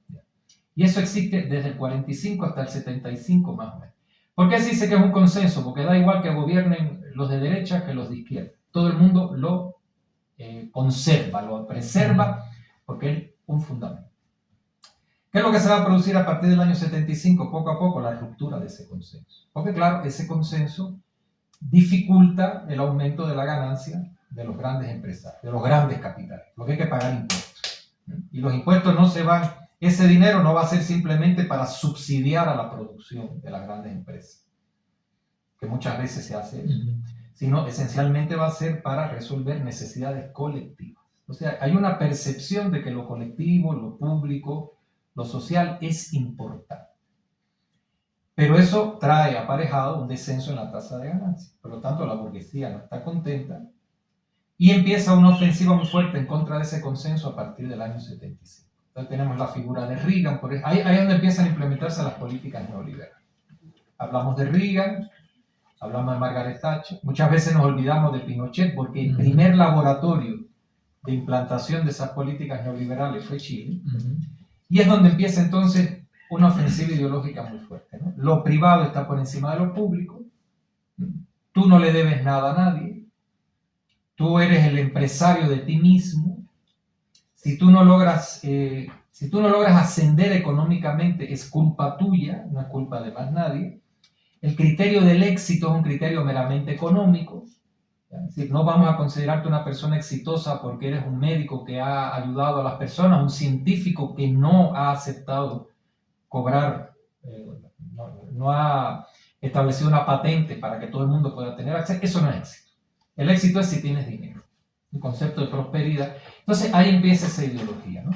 Y eso existe desde el 45 hasta el 75 más o menos. ¿Por qué se dice que es un consenso? Porque da igual que gobiernen los de derecha que los de izquierda. Todo el mundo lo conserva, lo preserva, porque es un fundamento. ¿Qué es lo que se va a producir a partir del año 75? Poco a poco la ruptura de ese consenso. Porque claro, ese consenso dificulta el aumento de la ganancia de los grandes empresarios, de los grandes capitales, porque hay que pagar impuestos. Y los impuestos no se van, ese dinero no va a ser simplemente para subsidiar a la producción de las grandes empresas, que muchas veces se hace eso, sino esencialmente va a ser para resolver necesidades colectivas. O sea, hay una percepción de que lo colectivo, lo público, lo social es importante. Pero eso trae aparejado un descenso en la tasa de ganancia. Por lo tanto, la burguesía no está contenta y empieza una ofensiva muy fuerte en contra de ese consenso a partir del año 75. Entonces tenemos la figura de Reagan, ahí es donde empiezan a implementarse las políticas neoliberales. Hablamos de Reagan, hablamos de Margaret Thatcher, muchas veces nos olvidamos de Pinochet porque el primer laboratorio de implantación de esas políticas neoliberales fue Chile. Y es donde empieza entonces una ofensiva ideológica muy fuerte, ¿no? Lo privado está por encima de lo público, tú no le debes nada a nadie, tú eres el empresario de ti mismo, si tú no logras ascender económicamente es culpa tuya, no es culpa de más nadie. El criterio del éxito es un criterio meramente económico. Es decir, no vamos a considerarte una persona exitosa porque eres un médico que ha ayudado a las personas, un científico que no ha aceptado cobrar, no ha establecido una patente para que todo el mundo pueda tener acceso. Eso no es éxito. El éxito es si tienes dinero, un concepto de prosperidad. Entonces ahí empieza esa ideología, ¿no?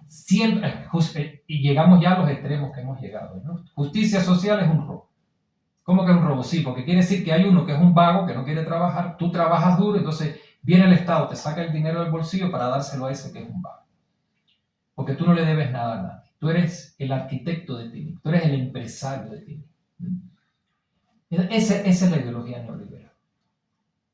Siempre, y llegamos ya a los extremos que hemos llegado, ¿no? Justicia social es un robo. ¿Cómo que es un robo? Sí, porque quiere decir que hay uno que es un vago, que no quiere trabajar, tú trabajas duro, entonces viene el Estado, te saca el dinero del bolsillo para dárselo a ese que es un vago. Porque tú no le debes nada a nadie. Tú eres el arquitecto de ti mismo, tú eres el empresario de ti mismo. Esa es la ideología neoliberal,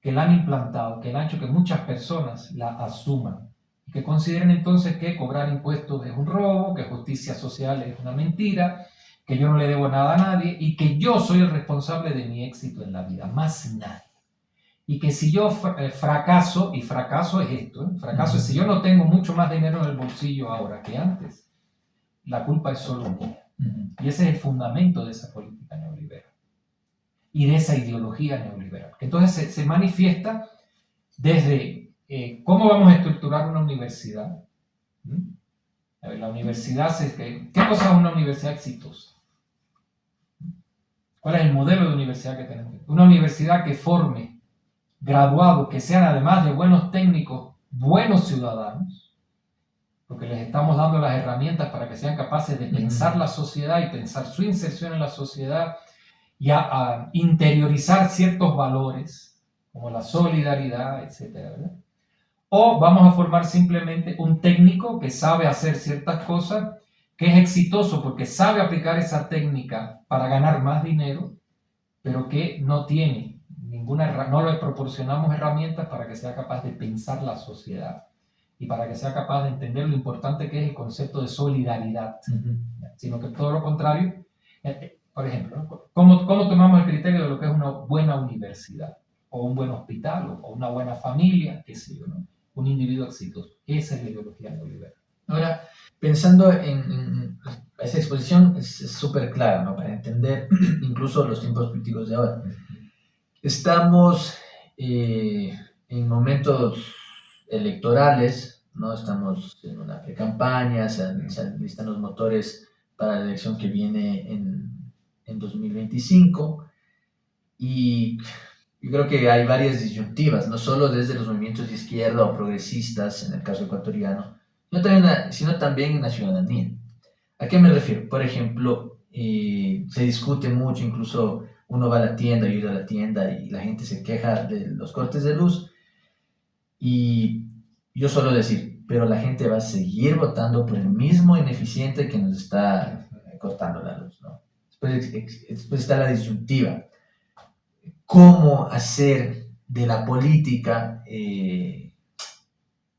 que la han implantado, que han hecho que muchas personas la asuman, y que consideren entonces que cobrar impuestos es un robo, que justicia social es una mentira, que yo no le debo nada a nadie y que yo soy el responsable de mi éxito en la vida, más nadie. Y que si yo fracaso, y fracaso es esto, fracaso es si yo no tengo mucho más dinero en el bolsillo ahora que antes, la culpa es solo mía. Y ese es el fundamento de esa política neoliberal y de esa ideología neoliberal, que entonces se manifiesta desde cómo vamos a estructurar una universidad. A ver, la universidad, ¿qué cosa es una universidad exitosa? ¿Cuál es el modelo de universidad que tenemos? Una universidad que forme graduados, que sean además de buenos técnicos, buenos ciudadanos, porque les estamos dando las herramientas para que sean capaces de pensar la sociedad y pensar su inserción en la sociedad y a interiorizar ciertos valores, como la solidaridad, etcétera, ¿verdad? O vamos a formar simplemente un técnico que sabe hacer ciertas cosas, que es exitoso porque sabe aplicar esa técnica para ganar más dinero, pero que no tiene no le proporcionamos herramientas para que sea capaz de pensar la sociedad y para que sea capaz de entender lo importante que es el concepto de solidaridad, sino que todo lo contrario. Por ejemplo, ¿no? ¿Cómo tomamos el criterio de lo que es una buena universidad o un buen hospital o una buena familia, qué sé yo, ¿no? Un individuo exitoso? Esa es la ideología neoliberal. Ahora, pensando en esa exposición, es súper clara, ¿no? Para entender incluso los tiempos políticos de ahora. Estamos en momentos electorales, ¿no? Estamos en una pre-campaña, se alistan los motores para la elección que viene en 2025. Y yo creo que hay varias disyuntivas, no solo desde los movimientos de izquierda o progresistas, en el caso ecuatoriano, sino también en la ciudadanía. ¿A qué me refiero? Por ejemplo, se discute mucho, incluso uno va a la tienda, yo he ido a la tienda y la gente se queja de los cortes de luz y yo suelo decir, pero la gente va a seguir votando por el mismo ineficiente que nos está cortando la luz, ¿no? Después está la disyuntiva. ¿Cómo hacer de la política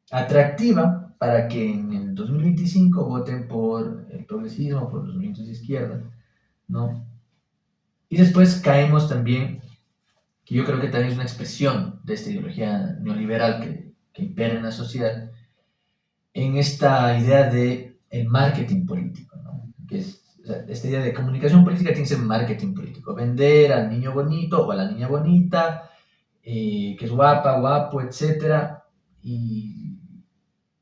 atractiva para que en el 2025 voten por el progresismo, por los movimientos de izquierda, ¿no? Y después caemos también, que yo creo que también es una expresión de esta ideología neoliberal que impera en la sociedad, en esta idea de el marketing político, ¿no? Que es, o sea, esta idea de comunicación política tiene que ser marketing político, vender al niño bonito o a la niña bonita, que es guapa, guapo, etc. Y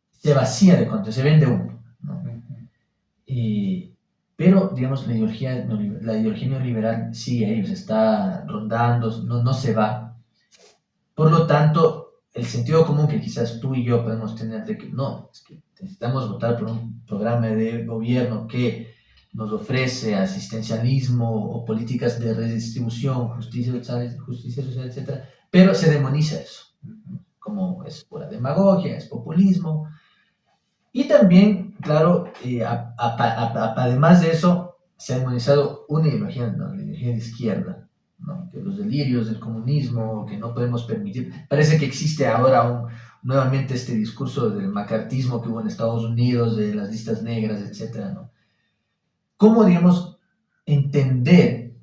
se vacía de contenido, se vende uno, ¿no? Pero, digamos, la ideología neoliberal sigue ahí, se está rondando, no se va. Por lo tanto, el sentido común que quizás tú y yo podemos tener de que no, es que necesitamos votar por un programa de gobierno que nos ofrece asistencialismo o políticas de redistribución, justicia social, etc. Pero se demoniza eso, como es pura demagogia, es populismo. Y también, claro, además de eso, se ha demonizado una ideología, ¿no? La ideología de izquierda, ¿no? Que los delirios del comunismo, que no podemos permitir. Parece que existe ahora nuevamente este discurso del macartismo que hubo en Estados Unidos, de las listas negras, etc., ¿no? ¿Cómo, digamos, entender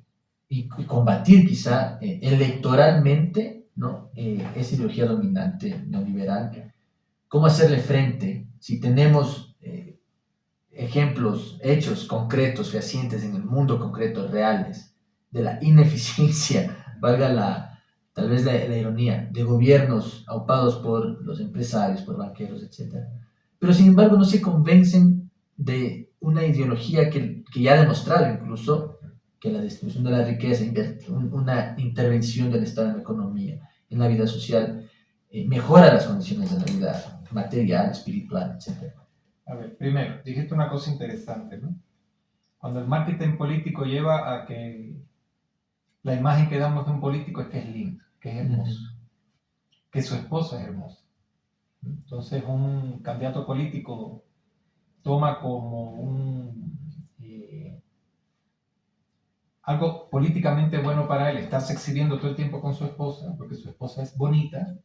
y combatir quizá electoralmente, ¿no? Esa ideología dominante neoliberal? ¿Cómo hacerle frente si tenemos ejemplos, hechos concretos, fehacientes en el mundo concreto, reales, de la ineficiencia, valga tal vez la ironía, de gobiernos aupados por los empresarios, por banqueros, etc. Pero sin embargo no se convencen de una ideología que ya ha demostrado incluso que la distribución de la riqueza, una intervención del Estado en la economía, en la vida social, mejora las condiciones de la vida material, espiritual, etc. A ver, primero, dijiste una cosa interesante, ¿no? Cuando el marketing político lleva a que la imagen que damos de un político es que es lindo, que es hermoso, que su esposa es hermosa. Entonces un candidato político toma como algo políticamente bueno para él estarse exhibiendo todo el tiempo con su esposa, porque su esposa es bonita,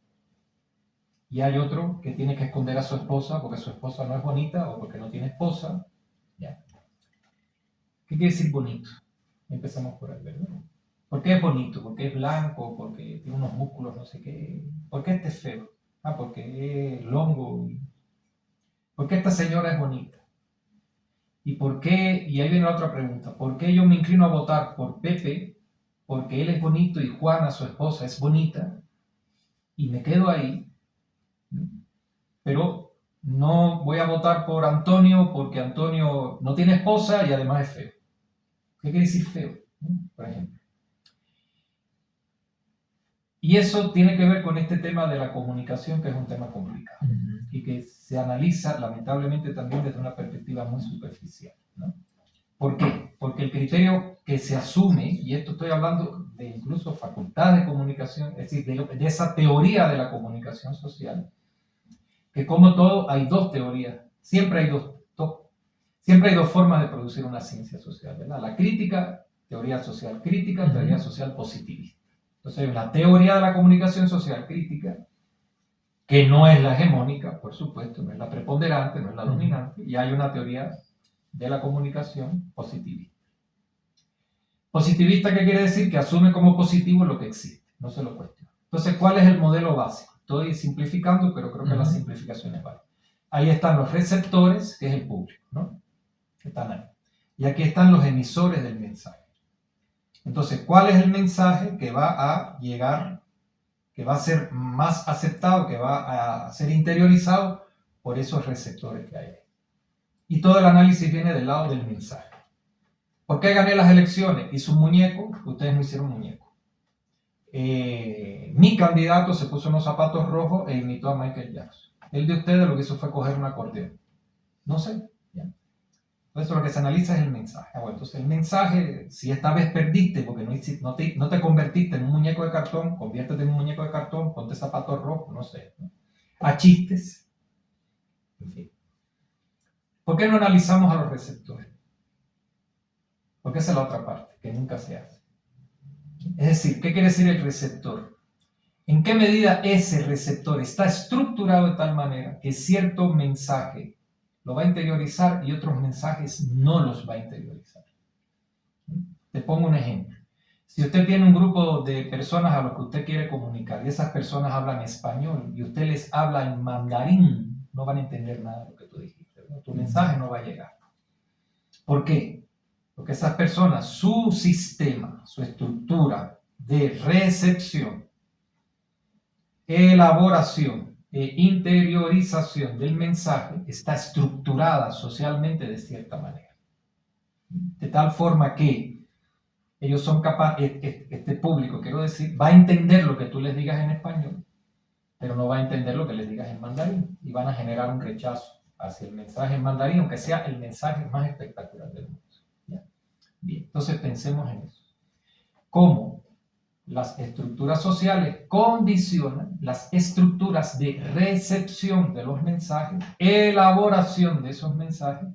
y hay otro que tiene que esconder a su esposa porque su esposa no es bonita o porque no tiene esposa. Ya. ¿Qué quiere decir bonito? Empezamos por ahí, ¿verdad? ¿Por qué es bonito? ¿Porque es blanco? ¿Porque tiene unos músculos no sé qué? ¿Por qué este es feo? Ah, porque es longo. ¿Por qué esta señora es bonita? ¿Y por qué? Y ahí viene la otra pregunta. ¿Por qué yo me inclino a votar por Pepe? Porque él es bonito y Juana, su esposa, es bonita. Y me quedo ahí. Pero no voy a votar por Antonio porque Antonio no tiene esposa y además es feo. ¿Qué quiere decir feo? Por ejemplo. Y eso tiene que ver con este tema de la comunicación, que es un tema complicado y que se analiza lamentablemente también desde una perspectiva muy superficial, ¿no? ¿Por qué? Porque el criterio que se asume, y esto estoy hablando de incluso facultad de comunicación, es decir, de esa teoría de la comunicación social, que como todo hay dos teorías, siempre hay dos formas de producir una ciencia social, ¿verdad? La crítica, teoría social crítica, teoría social positivista. Entonces hay una teoría de la comunicación social crítica, que no es la hegemónica, por supuesto, no es la preponderante, no es la dominante, y hay una teoría de la comunicación positivista. Positivista, ¿qué quiere decir? Que asume como positivo lo que existe, no se lo cuestiona. Entonces, ¿cuál es el modelo básico? Estoy simplificando, pero creo que la simplificación es válida. Ahí están los receptores, que es el público, ¿no? Que están ahí. Y aquí están los emisores del mensaje. Entonces, ¿cuál es el mensaje que va a llegar, que va a ser más aceptado, que va a ser interiorizado por esos receptores que hay ahí? Y todo el análisis viene del lado del mensaje. ¿Por qué gané las elecciones? Hice un muñeco, ustedes no hicieron muñeco. Mi candidato se puso unos zapatos rojos e imitó a Michael Jackson. El de ustedes lo que hizo fue coger un acordeón. No sé. ¿Ya? Entonces lo que se analiza es el mensaje. Bueno, entonces el mensaje, si esta vez perdiste porque no te convertiste en un muñeco de cartón, conviértete en un muñeco de cartón, ponte zapatos rojos, no sé. ¿No? A chistes. En fin. ¿Por qué no analizamos a los receptores? Porque esa es la otra parte, que nunca se hace. Es decir, ¿qué quiere decir el receptor? ¿En qué medida ese receptor está estructurado de tal manera que cierto mensaje lo va a interiorizar y otros mensajes no los va a interiorizar? Te pongo un ejemplo. Si usted tiene un grupo de personas a los que usted quiere comunicar y esas personas hablan español y usted les habla en mandarín, no van a entender nada de lo que tú dijiste, ¿no? Tu mensaje no va a llegar. ¿Por qué? Porque esas personas, su sistema, su estructura de recepción, elaboración e interiorización del mensaje está estructurada socialmente de cierta manera. De tal forma que ellos son capaces, este público, quiero decir, va a entender lo que tú les digas en español, pero no va a entender lo que les digas en mandarín y van a generar un rechazo hacia el mensaje en mandarín, aunque sea el mensaje más espectacular del mundo. ¿Ya? Bien, entonces pensemos en eso. ¿Cómo las estructuras sociales condicionan las estructuras de recepción de los mensajes, elaboración de esos mensajes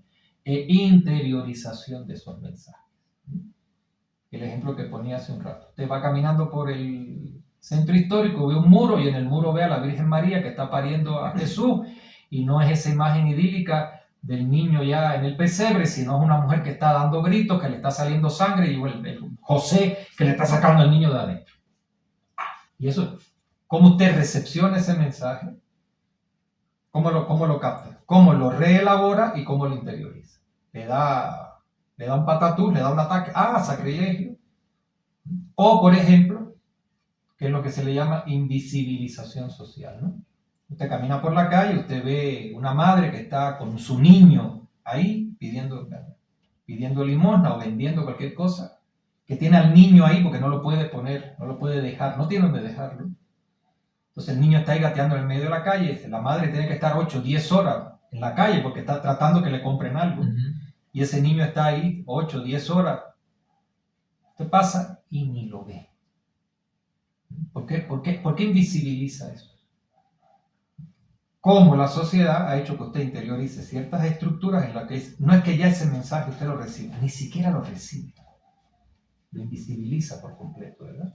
e interiorización de esos mensajes? El ejemplo que ponía hace un rato. Usted va caminando por el centro histórico, ve un muro y en el muro ve a la Virgen María que está pariendo a Jesús y no es esa imagen idílica del niño ya en el pesebre, sino es una mujer que está dando gritos, que le está saliendo sangre y el José que le está sacando al niño de adentro. Y eso, ¿cómo usted recepciona ese mensaje? ¿Cómo lo capta? ¿Cómo lo reelabora y cómo lo interioriza? Le da un patatús, le da un ataque, sacrilegio. O, por ejemplo, que es lo que se le llama invisibilización social, ¿no? Usted camina por la calle, usted ve una madre que está con su niño ahí pidiendo limosna o vendiendo cualquier cosa, que tiene al niño ahí porque no lo puede poner, no lo puede dejar, no tiene donde dejarlo. Entonces el niño está ahí gateando en el medio de la calle, la madre tiene que estar 8, 10 horas en la calle porque está tratando que le compren algo. Y ese niño está ahí 8, 10 horas. Usted pasa y ni lo ve. ¿Por qué invisibiliza eso? Cómo la sociedad ha hecho que usted interiorice ciertas estructuras en las que no es que ya ese mensaje usted lo reciba, ni siquiera lo recibe. Lo invisibiliza por completo, ¿verdad?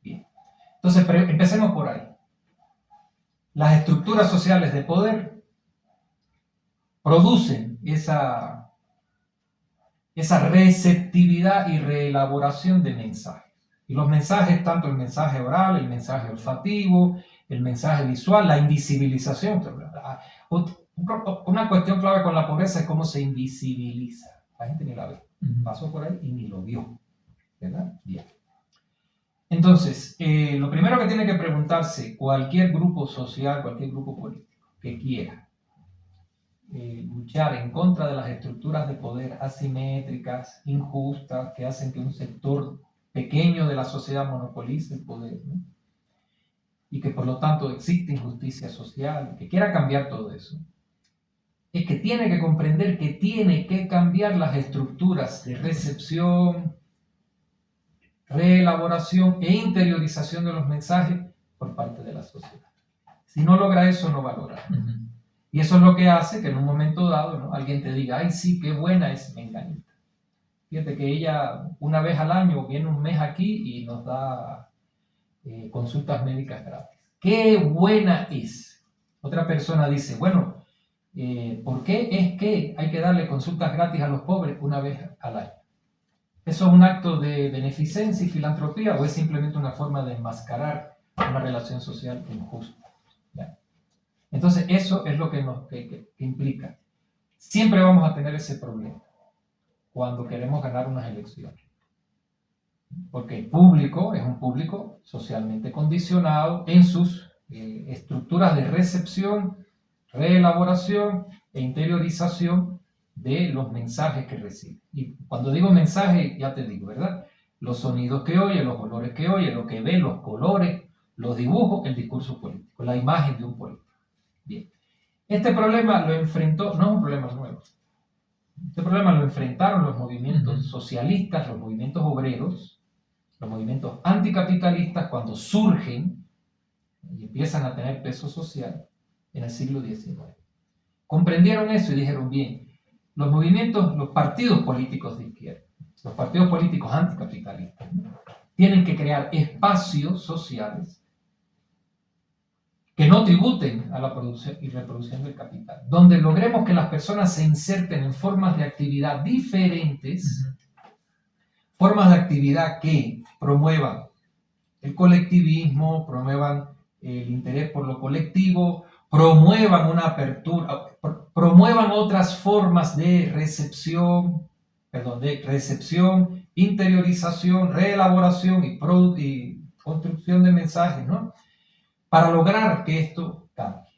Bien. Entonces, empecemos por ahí. Las estructuras sociales de poder producen esa receptividad y reelaboración de mensajes. Y los mensajes, tanto el mensaje oral, el mensaje olfativo, el mensaje visual, la invisibilización. Una cuestión clave con la pobreza es cómo se invisibiliza. La gente ni la ve. Pasó por ahí y ni lo vio. ¿Verdad? Bien. Entonces, lo primero que tiene que preguntarse cualquier grupo social, cualquier grupo político que quiera luchar en contra de las estructuras de poder asimétricas, injustas, que hacen que un sector pequeño de la sociedad monopolice el poder, ¿no? Y que por lo tanto existe injusticia social, que quiera cambiar todo eso, es que tiene que comprender que tiene que cambiar las estructuras de recepción, reelaboración e interiorización de los mensajes por parte de la sociedad. Si no logra eso, no va a lograr. Y eso es lo que hace que en un momento dado, ¿no?, alguien te diga, ay, sí, qué buena es Menganita. Fíjate que ella una vez al año viene un mes aquí y nos da consultas médicas gratis. ¡Qué buena es! Otra persona dice, bueno, ¿por qué es que hay que darle consultas gratis a los pobres una vez al año? ¿Eso es un acto de beneficencia y filantropía o es simplemente una forma de enmascarar una relación social injusta? ¿Ya? Entonces, eso es lo que implica. Siempre vamos a tener ese problema cuando queremos ganar unas elecciones. Porque el público es un público socialmente condicionado en sus estructuras de recepción, reelaboración e interiorización de los mensajes que recibe. Y cuando digo mensaje, ya te digo, ¿verdad? Los sonidos que oye, los olores que oye, lo que ve, los colores, los dibujos, el discurso político, la imagen de un político. Bien. Este problema lo enfrentó, no es un problema nuevo. Este problema lo enfrentaron los movimientos socialistas, los movimientos obreros, los movimientos anticapitalistas cuando surgen y empiezan a tener peso social en el siglo XIX. Comprendieron eso y dijeron, bien, los movimientos, los partidos políticos de izquierda, los partidos políticos anticapitalistas, ¿no?, tienen que crear espacios sociales que no tributen a la producción y reproducción del capital, donde logremos que las personas se inserten en formas de actividad diferentes, formas de actividad que promuevan el colectivismo, promuevan el interés por lo colectivo, promuevan una apertura, promuevan otras formas de recepción, interiorización, reelaboración y construcción de mensajes, ¿no?, para lograr que esto cambie.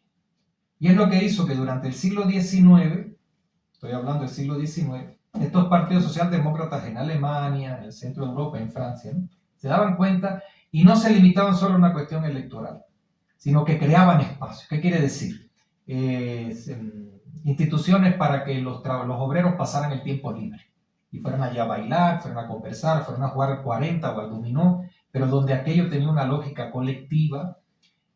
Y es lo que hizo que durante el siglo XIX, estoy hablando del siglo XIX, estos partidos socialdemócratas en Alemania, en el centro de Europa, en Francia, ¿no?, se daban cuenta y no se limitaban solo a una cuestión electoral, sino que creaban espacios. ¿Qué quiere decir? Instituciones para que los obreros pasaran el tiempo libre y fueran allá a bailar, fueran a conversar, fueran a jugar al 40 o al dominó, pero donde aquello tenía una lógica colectiva.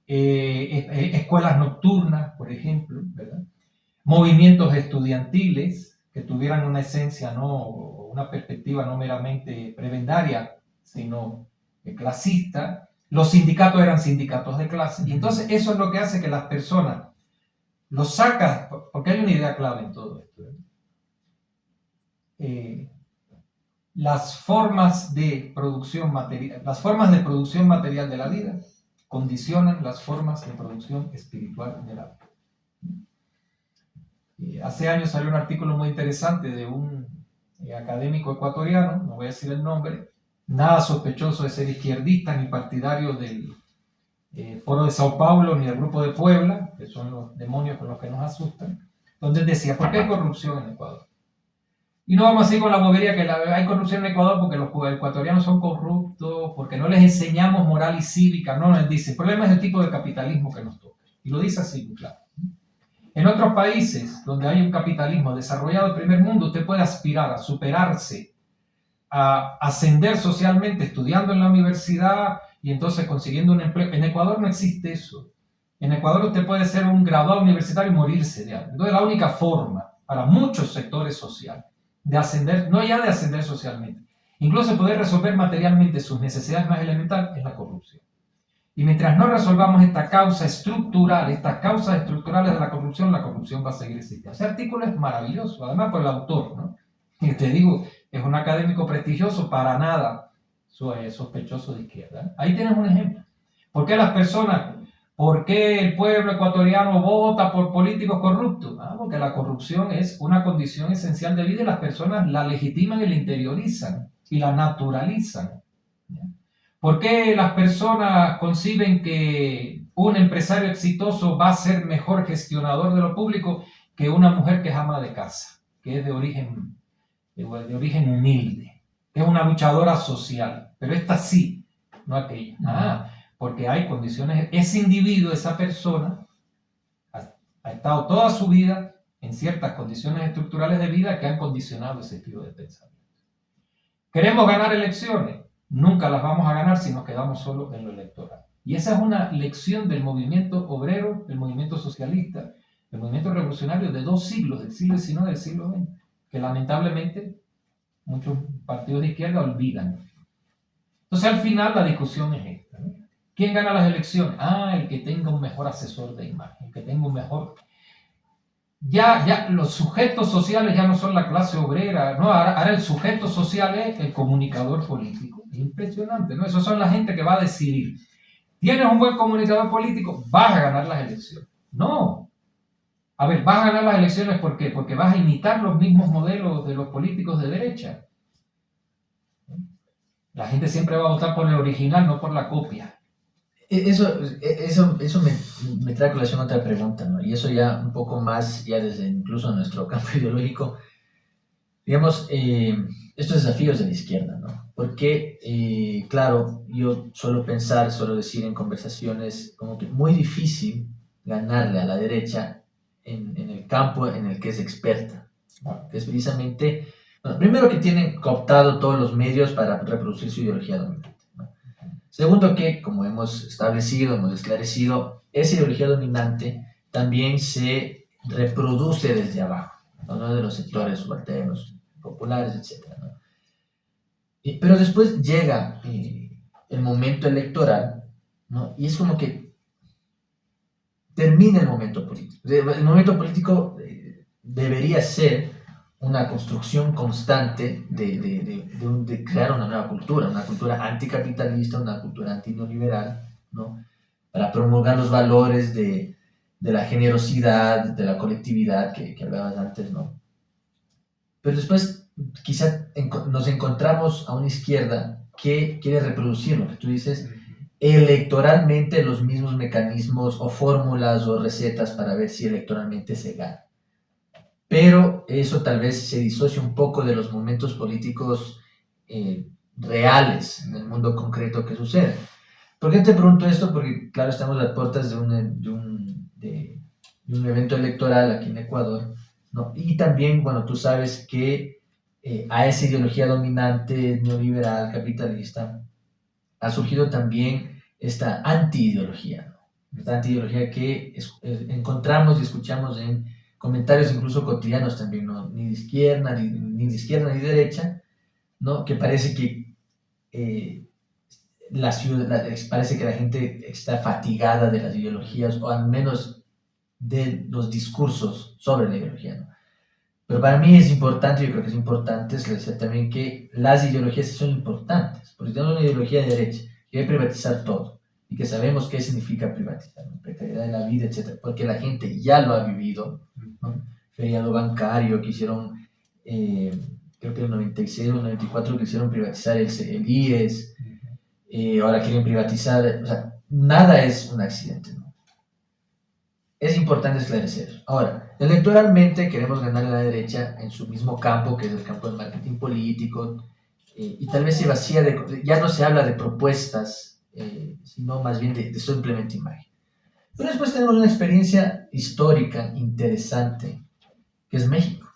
Escuelas nocturnas, por ejemplo, ¿verdad? Movimientos estudiantiles que tuvieran una esencia, una perspectiva no meramente prebendaria, sino clasista. Los sindicatos eran sindicatos de clase, y entonces eso es lo que hace que las personas los sacas, porque hay una idea clave en todo esto, las formas de producción material de la vida condicionan las formas de producción espiritual de la vida. Hace años salió un artículo muy interesante de un académico ecuatoriano, no voy a decir el nombre, nada sospechoso de ser izquierdista ni partidario del Foro de Sao Paulo ni del Grupo de Puebla, que son los demonios con los que nos asustan, donde él decía, ¿por qué hay corrupción en Ecuador? Y no vamos a seguir con la bobería que hay corrupción en Ecuador porque los ecuatorianos son corruptos, porque no les enseñamos moral y cívica. No, él dice, el problema es el tipo de capitalismo que nos toca. Y lo dice así, claro. En otros países donde hay un capitalismo desarrollado del primer mundo, usted puede aspirar a superarse, a ascender socialmente estudiando en la universidad y entonces consiguiendo un empleo. En Ecuador no existe eso. En Ecuador usted puede ser un graduado universitario y morirse de hambre. Entonces la única forma para muchos sectores sociales de ascender, no ya de ascender socialmente, incluso poder resolver materialmente sus necesidades más elementales, es la corrupción. Y mientras no resolvamos estas causas estructurales de la corrupción va a seguir existiendo. Ese artículo es maravilloso, además por el autor, ¿no? Y te digo, es un académico prestigioso, para nada sospechoso de izquierda. Ahí tienes un ejemplo. ¿Por qué el pueblo ecuatoriano vota por políticos corruptos? Porque la corrupción es una condición esencial de vida y las personas la legitiman y la interiorizan y la naturalizan. ¿Por qué las personas conciben que un empresario exitoso va a ser mejor gestionador de lo público que una mujer que es ama de casa, que es de origen humilde, que es una luchadora social? Pero esta sí, no aquella. Porque hay condiciones, ese individuo, esa persona, ha estado toda su vida en ciertas condiciones estructurales de vida que han condicionado ese estilo de pensamiento. ¿Queremos ganar elecciones? Nunca las vamos a ganar si nos quedamos solo en lo electoral. Y esa es una lección del movimiento obrero, del movimiento socialista, del movimiento revolucionario de 2 siglos, del siglo XIX y del siglo XX, que lamentablemente muchos partidos de izquierda olvidan. Entonces al final la discusión es esta, ¿no? ¿Quién gana las elecciones? El que tenga un mejor asesor de imagen, el que tenga un mejor... Ya los sujetos sociales ya no son la clase obrera, ¿no? Ahora el sujeto social es el comunicador político. Es impresionante, ¿no? Esos son la gente que va a decidir. ¿Tienes un buen comunicador político? Vas a ganar las elecciones. No. A ver, vas a ganar las elecciones ¿por qué? Porque vas a imitar los mismos modelos de los políticos de derecha. La gente siempre va a votar por el original, no por la copia. Eso me trae a colación otra pregunta, ¿no? Y eso ya un poco más, ya desde incluso nuestro campo ideológico, digamos, estos desafíos de la izquierda, ¿no? Porque, claro, yo suelo decir en conversaciones como que muy difícil ganarle a la derecha en el campo en el que es experta, ¿no? Que es precisamente, bueno, primero que tienen cooptado todos los medios para reproducir su ideología dominante, ¿no? Segundo que, como hemos establecido, hemos esclarecido, esa ideología dominante también se reproduce desde abajo, ¿no? No de los sectores subalternos, populares, etcétera, ¿no? Pero después llega el momento electoral, ¿no? Y es como que termina el momento político. El momento político debería ser una construcción constante de crear una cultura anticapitalista, una cultura antineoliberal, ¿no? Para promulgar los valores de la generosidad, de la colectividad que hablabas antes, ¿no? Pero después quizá nos encontramos a una izquierda que quiere reproducir lo que tú dices, electoralmente los mismos mecanismos o fórmulas o recetas para ver si electoralmente se gana. Pero eso tal vez se disocia un poco de los momentos políticos reales en el mundo concreto que sucede. ¿Por qué te pregunto esto? Porque, claro, estamos a las puertas de un evento electoral aquí en Ecuador, ¿no? Y también, bueno, tú sabes que a esa ideología dominante neoliberal, capitalista, ha surgido también esta anti-ideología, ¿no? Esta anti-ideología que encontramos y escuchamos en comentarios incluso cotidianos también, ¿no? Ni de izquierda, ni de izquierda ni de derecha, ¿no? Que parece que parece que la gente está fatigada de las ideologías, o al menos de los discursos sobre la ideología, ¿no? Pero para mí es importante, yo creo que es importante esclarecer también que las ideologías sí son importantes, porque tenemos una ideología de derecha que quiere privatizar todo, y que sabemos qué significa privatizar, ¿no? Precariedad de la vida, etc., porque la gente ya lo ha vivido, ¿no? Feriado bancario que hicieron, creo que en el 96 o 94 quisieron privatizar el IES, ahora quieren privatizar, o sea, nada es un accidente, ¿no? Es importante esclarecer. Ahora, electoralmente queremos ganar a la derecha en su mismo campo, que es el campo del marketing político, y tal vez se vacía ya no se habla de propuestas, sino más bien de simplemente imagen. Pero después tenemos una experiencia histórica interesante, que es México.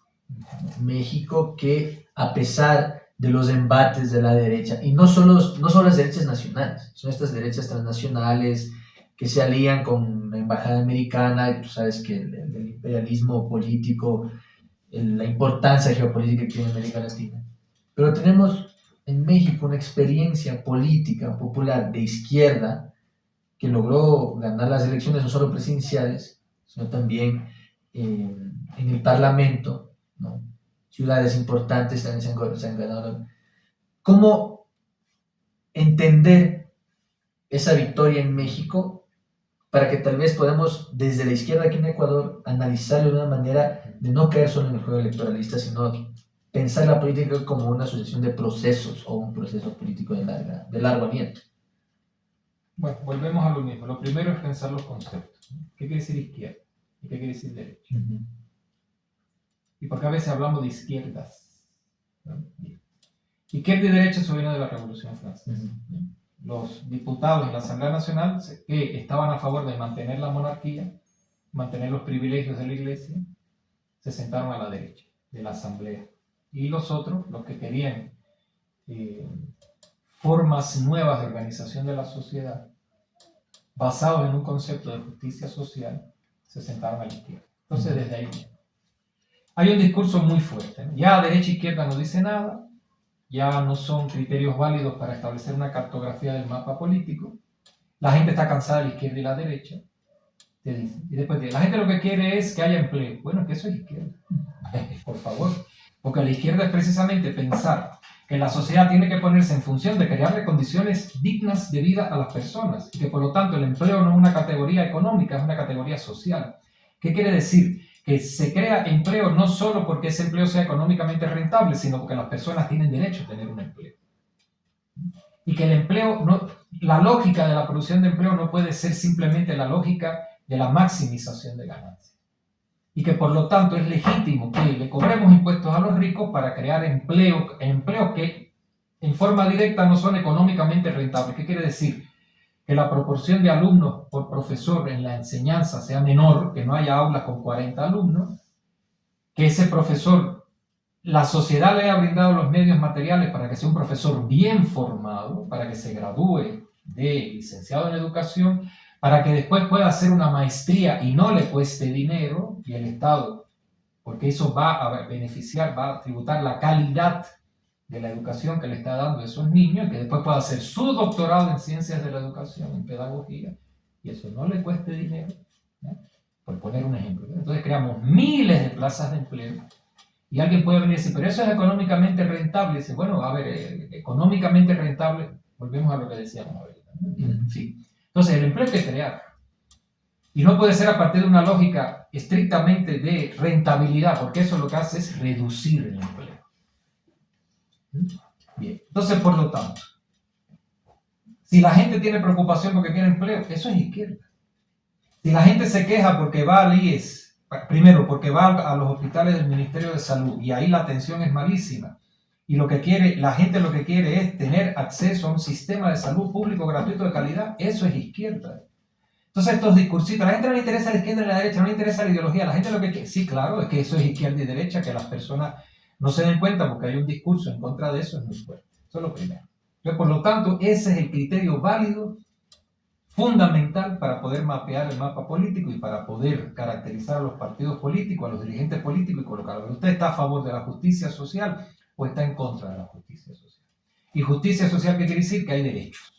México que, a pesar de los embates de la derecha, y no solo las derechas nacionales, son estas derechas transnacionales que se alían con la embajada americana, y tú sabes que el imperialismo político, la importancia geopolítica que tiene América Latina. Pero tenemos en México una experiencia política popular de izquierda que logró ganar las elecciones no solo presidenciales, sino también en el Parlamento, ¿no? Ciudades importantes también se han ganado. ¿Cómo entender esa victoria en México para que tal vez podamos, desde la izquierda aquí en Ecuador, analizarlo de una manera de no caer solo en el juego electoralista, sino pensar la política como una asociación de procesos o un proceso político de largo aliento? Bueno, volvemos a lo mismo. Lo primero es pensar los conceptos. ¿Qué quiere decir izquierda? ¿Y qué quiere decir derecha? Y porque a veces hablamos de izquierdas, ¿no? Izquierda y derecha eso viene de la Revolución Francesa. Los diputados en la Asamblea Nacional que estaban a favor de mantener la monarquía, mantener los privilegios de la Iglesia, se sentaron a la derecha de la Asamblea. Y los otros, los que querían formas nuevas de organización de la sociedad, basados en un concepto de justicia social, se sentaron a la izquierda. Entonces, desde ahí hay un discurso muy fuerte, ¿no? Ya derecha e izquierda no dice nada, ya no son criterios válidos para establecer una cartografía del mapa político. La gente está cansada de la izquierda y la derecha, te dicen. Y después la gente lo que quiere es que haya empleo. Bueno, que eso es izquierda, por favor. Porque la izquierda es precisamente pensar que la sociedad tiene que ponerse en función de crearle condiciones dignas de vida a las personas, y que por lo tanto el empleo no es una categoría económica, es una categoría social. ¿Qué quiere decir? Que se crea empleo no solo porque ese empleo sea económicamente rentable, sino porque las personas tienen derecho a tener un empleo. Y que el empleo la lógica de la producción de empleo no puede ser simplemente la lógica de la maximización de ganancias. Y que por lo tanto es legítimo que le cobremos impuestos a los ricos para crear empleo que en forma directa no son económicamente rentables. ¿Qué quiere decir? Que la proporción de alumnos por profesor en la enseñanza sea menor, que no haya aulas con 40 alumnos, que ese profesor, la sociedad le haya brindado los medios materiales para que sea un profesor bien formado, para que se gradúe de licenciado en educación, para que después pueda hacer una maestría y no le cueste dinero, y el Estado, porque eso va a beneficiar, va a tributar la calidad de la educación que le está dando a esos niños, que después pueda hacer su doctorado en ciencias de la educación, en pedagogía, y eso no le cueste dinero, ¿no? Por poner un ejemplo. Entonces creamos miles de plazas de empleo, y alguien puede venir y decir, pero eso es económicamente rentable. Y dice, bueno, a ver, económicamente rentable, volvemos a lo que decíamos ahorita, ¿no? En fin. Entonces el empleo hay que crear, y no puede ser a partir de una lógica estrictamente de rentabilidad, porque eso lo que hace es reducir el empleo. Bien, entonces por lo tanto, si la gente tiene preocupación porque quiere empleo, eso es izquierda. Si la gente se queja porque va al IES, primero porque va a los hospitales del Ministerio de Salud y ahí la atención es malísima, y la gente lo que quiere es tener acceso a un sistema de salud público gratuito de calidad, eso es izquierda. Entonces estos discursitos, a la gente no le interesa la izquierda y la derecha, no le interesa la ideología, la gente lo que quiere, sí, claro, es que eso es izquierda y derecha, que las personas no se den cuenta porque hay un discurso en contra de eso, es muy fuerte. Eso es lo primero. Entonces, por lo tanto, ese es el criterio válido, fundamental para poder mapear el mapa político y para poder caracterizar a los partidos políticos, a los dirigentes políticos y colocarlos. ¿Usted está a favor de la justicia social o está en contra de la justicia social? Y justicia social, ¿qué quiere decir? Que hay derechos.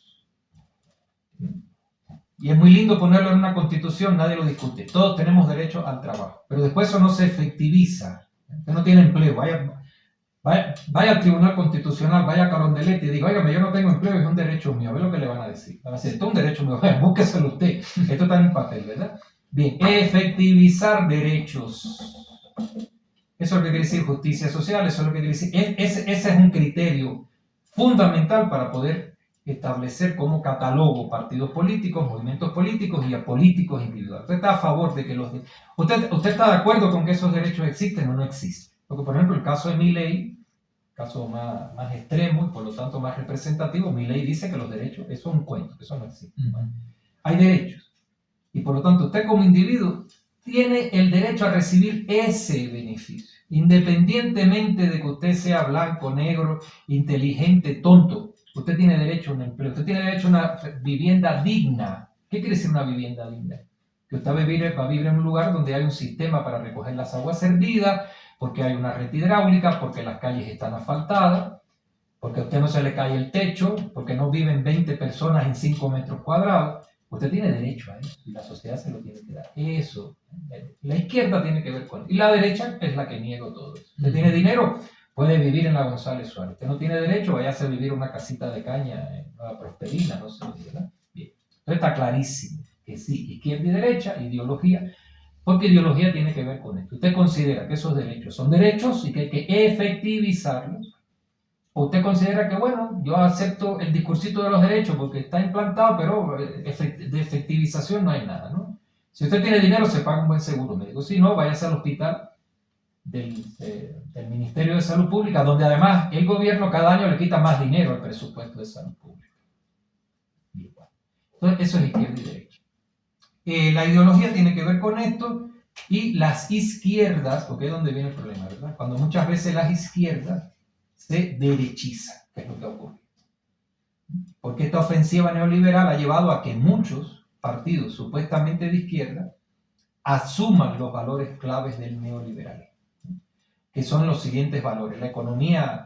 Y es muy lindo ponerlo en una constitución, nadie lo discute. Todos tenemos derecho al trabajo, pero después eso no se efectiviza. Usted no tiene empleo, vaya al Tribunal Constitucional, vaya a Carondelet y diga, óigame, yo no tengo empleo, es un derecho mío. A ver lo que le van a decir. Van a decir, esto es un derecho mío, búsqueselo usted. Esto está en el papel, ¿verdad? Bien, efectivizar derechos. Eso es lo que quiere decir justicia social, eso es lo que quiere decir. Ese es un criterio fundamental para poder establecer como catálogo partidos políticos, movimientos políticos y a políticos individuales. ¿Usted está a favor de que usted está de acuerdo con que esos derechos existen o no existen? Porque, por ejemplo, el caso de Milei, caso más extremo y por lo tanto más representativo, Milei dice que los derechos, eso es un cuento, eso no existe. Hay derechos. Y por lo tanto, usted como individuo tiene el derecho a recibir ese beneficio, independientemente de que usted sea blanco, negro, inteligente, tonto. Usted tiene derecho a un empleo, usted tiene derecho a una vivienda digna. ¿Qué quiere decir una vivienda digna? Que usted va a vivir en un lugar donde hay un sistema para recoger las aguas hervidas, porque hay una red hidráulica, porque las calles están asfaltadas, porque a usted no se le cae el techo, porque no viven 20 personas en 5 metros cuadrados. Usted tiene derecho a eso y la sociedad se lo tiene que dar. Eso, la izquierda tiene que ver con eso. Y la derecha es la que niega todo eso. Usted tiene dinero, puede vivir en la González Suárez. Usted no tiene derecho, váyase a vivir en una casita de caña en Nueva Prosperina, no sé, ¿verdad? Bien. Entonces está clarísimo que sí, izquierda y derecha, ideología, porque ideología tiene que ver con esto. Usted considera que esos derechos son derechos y que hay que efectivizarlos. ¿O usted considera que, bueno, yo acepto el discursito de los derechos porque está implantado, pero de efectivización no hay nada, ¿no? Si usted tiene dinero, se paga un buen seguro médico. Si no, váyase al hospital del Ministerio de Salud Pública, donde además el gobierno cada año le quita más dinero al presupuesto de salud pública. Entonces, eso es izquierda y derecha. La ideología tiene que ver con esto y las izquierdas, porque es donde viene el problema, ¿verdad? Cuando muchas veces las izquierdas se derechizan, que es lo que ocurre. Porque esta ofensiva neoliberal ha llevado a que muchos partidos supuestamente de izquierda asuman los valores claves del neoliberalismo, que son los siguientes valores. La economía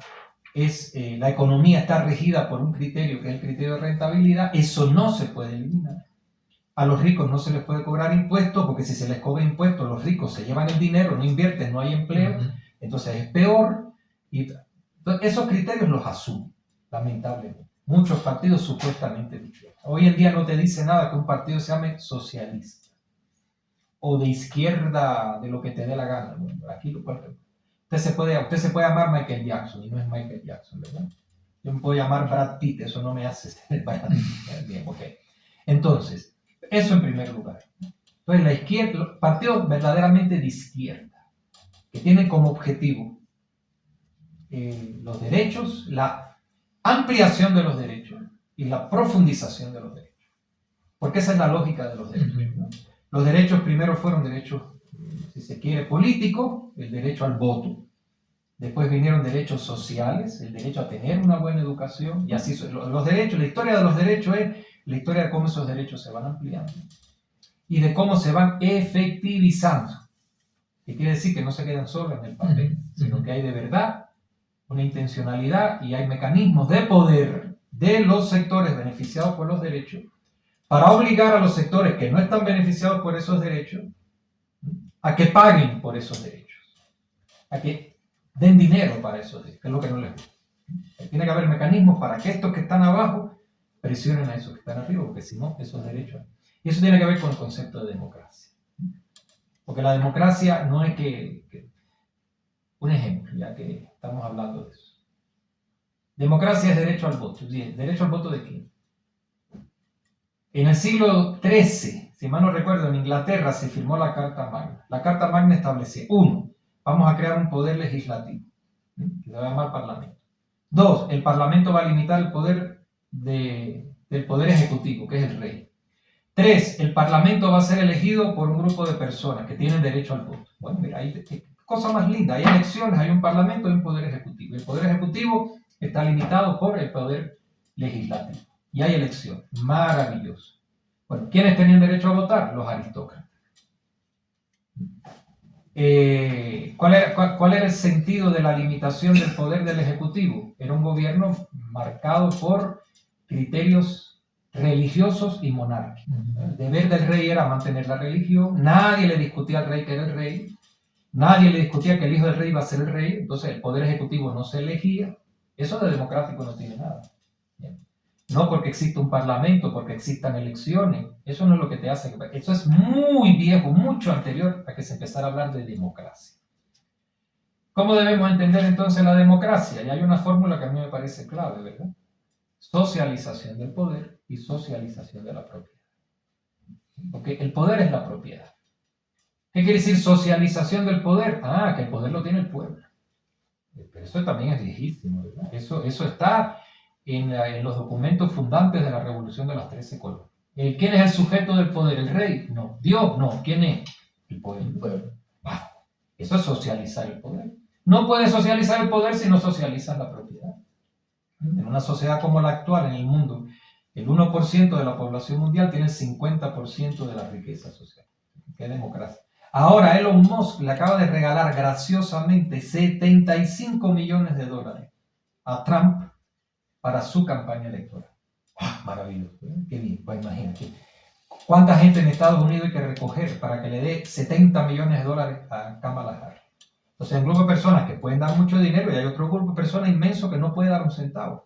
está regida por un criterio que es el criterio de rentabilidad. Eso no se puede eliminar. A los ricos no se les puede cobrar impuestos, porque si se les cobra impuestos, los ricos se llevan el dinero, no invierten, no hay empleo, entonces es peor. Y esos criterios los asumen, lamentablemente. Muchos partidos supuestamente de izquierda. Hoy en día no te dice nada que un partido se llame socialista o de izquierda, de lo que te dé la gana. Bueno, aquí usted se puede llamar Michael Jackson y no es Michael Jackson, ¿verdad? Yo me puedo llamar Brad Pitt, eso no me hace ser Brad Pitt. Bien, ok. Entonces, eso en primer lugar. Entonces, la izquierda, los partidos verdaderamente de izquierda, que tienen como objetivo los derechos, la ampliación de los derechos y la profundización de los derechos. Porque esa es la lógica de los derechos, ¿no? Los derechos primero fueron derechos, si se quiere, políticos, el derecho al voto. Después vinieron derechos sociales, el derecho a tener una buena educación, y así los derechos, la historia de los derechos es la historia de cómo esos derechos se van ampliando y de cómo se van efectivizando. Que quiere decir que no se quedan solo en el papel, sino que hay de verdad una intencionalidad y hay mecanismos de poder de los sectores beneficiados por los derechos para obligar a los sectores que no están beneficiados por esos derechos a que paguen por esos derechos, a que den dinero para esos derechos, que es lo que no les gusta. Tiene que haber mecanismos para que estos que están abajo presionen a esos que están arriba, porque si no, esos derechos... Y eso tiene que ver con el concepto de democracia. Porque la democracia no es que... Un ejemplo, ya que estamos hablando de eso. Democracia es derecho al voto. ¿Derecho al voto de quién? En el siglo XIII, si mal no recuerdo, en Inglaterra se firmó la Carta Magna. La Carta Magna establecía, 1, vamos a crear un poder legislativo, que se va a llamar Parlamento. 2, el Parlamento va a limitar el poder del Poder Ejecutivo, que es el rey. 3, el Parlamento va a ser elegido por un grupo de personas que tienen derecho al voto. Bueno, mira, hay cosa más linda, hay elecciones, hay un Parlamento y un Poder Ejecutivo. El Poder Ejecutivo está limitado por el Poder Legislativo. Y hay elecciones. Maravilloso. Bueno, ¿quiénes tenían derecho a votar? Los aristócratas. ¿Cuál era el sentido de la limitación del poder del Ejecutivo? Era un gobierno marcado por criterios religiosos y monárquicos. El deber del rey era mantener la religión. Nadie le discutía al rey que era el rey. Nadie le discutía que el hijo del rey iba a ser el rey. Entonces el poder ejecutivo no se elegía. Eso de democrático no tiene nada. Bien. No porque exista un parlamento, porque existan elecciones. Eso no es lo que te hace. Eso es muy viejo, mucho anterior a que se empezara a hablar de democracia. ¿Cómo debemos entender entonces la democracia? Y hay una fórmula que a mí me parece clave, ¿verdad? Socialización del poder y socialización de la propiedad. Porque el poder es la propiedad. ¿Qué quiere decir socialización del poder? Ah, que el poder lo tiene el pueblo. Pero eso también es viejísimo, ¿verdad? Eso está en los documentos fundantes de la Revolución de las 13 colonias. ¿Quién es el sujeto del poder? ¿El rey? No. ¿Dios? No. ¿Quién es? El pueblo. Ah, eso es socializar el poder. No puedes socializar el poder si no socializas la propiedad. En una sociedad como la actual, en el mundo, el 1% de la población mundial tiene el 50% de la riqueza social. ¿Qué democracia? Ahora Elon Musk le acaba de regalar graciosamente $75 millones a Trump para su campaña electoral. ¡Ah, maravilloso! ¡Qué bien! Pues imagínate. ¿Cuánta gente en Estados Unidos hay que recoger para que le dé $70 millones a Kamala Harris? O sea, hay un grupo de personas que pueden dar mucho dinero y hay otro grupo de personas inmenso que no puede dar un centavo.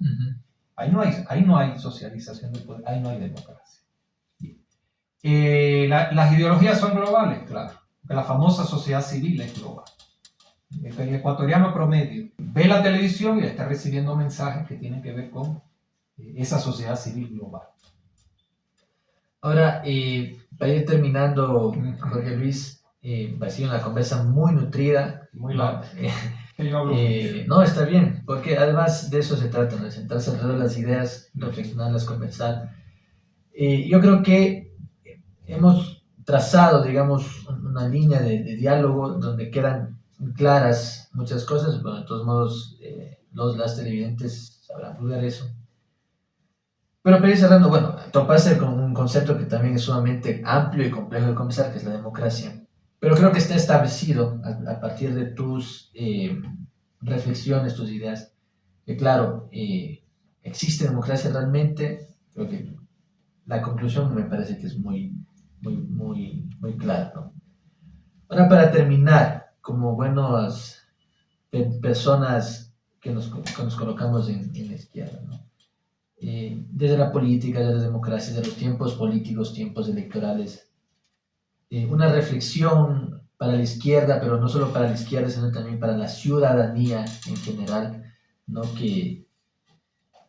Ahí no hay socialización del poder, ahí no hay democracia. Las ideologías son globales, claro. Porque la famosa sociedad civil es global. El ecuatoriano promedio ve la televisión y está recibiendo mensajes que tienen que ver con esa sociedad civil global. Ahora, para ir terminando, Jorge Luis, ha sido una conversa muy nutrida. Muy larga. No, está bien, porque además de eso se trata, ¿no? De sentarse alrededor de las ideas, reflexionarlas, conversar. Yo creo que hemos trazado, digamos, una línea de diálogo donde quedan claras muchas cosas. Bueno, de todos modos, las televidentes sabrán juzgar eso. Pero para ir cerrando, bueno, toparse con un concepto que también es sumamente amplio y complejo de conversar, que es la democracia. Pero creo que está establecido a partir de tus reflexiones, tus ideas, que claro, existe democracia realmente. Creo que la conclusión me parece que es muy clara, ¿no? Ahora, para terminar, como buenas personas que nos colocamos en la izquierda, ¿no? Desde la política, desde la democracia, de los tiempos políticos, tiempos electorales, una reflexión para la izquierda, pero no solo para la izquierda, sino también para la ciudadanía en general, ¿no? Que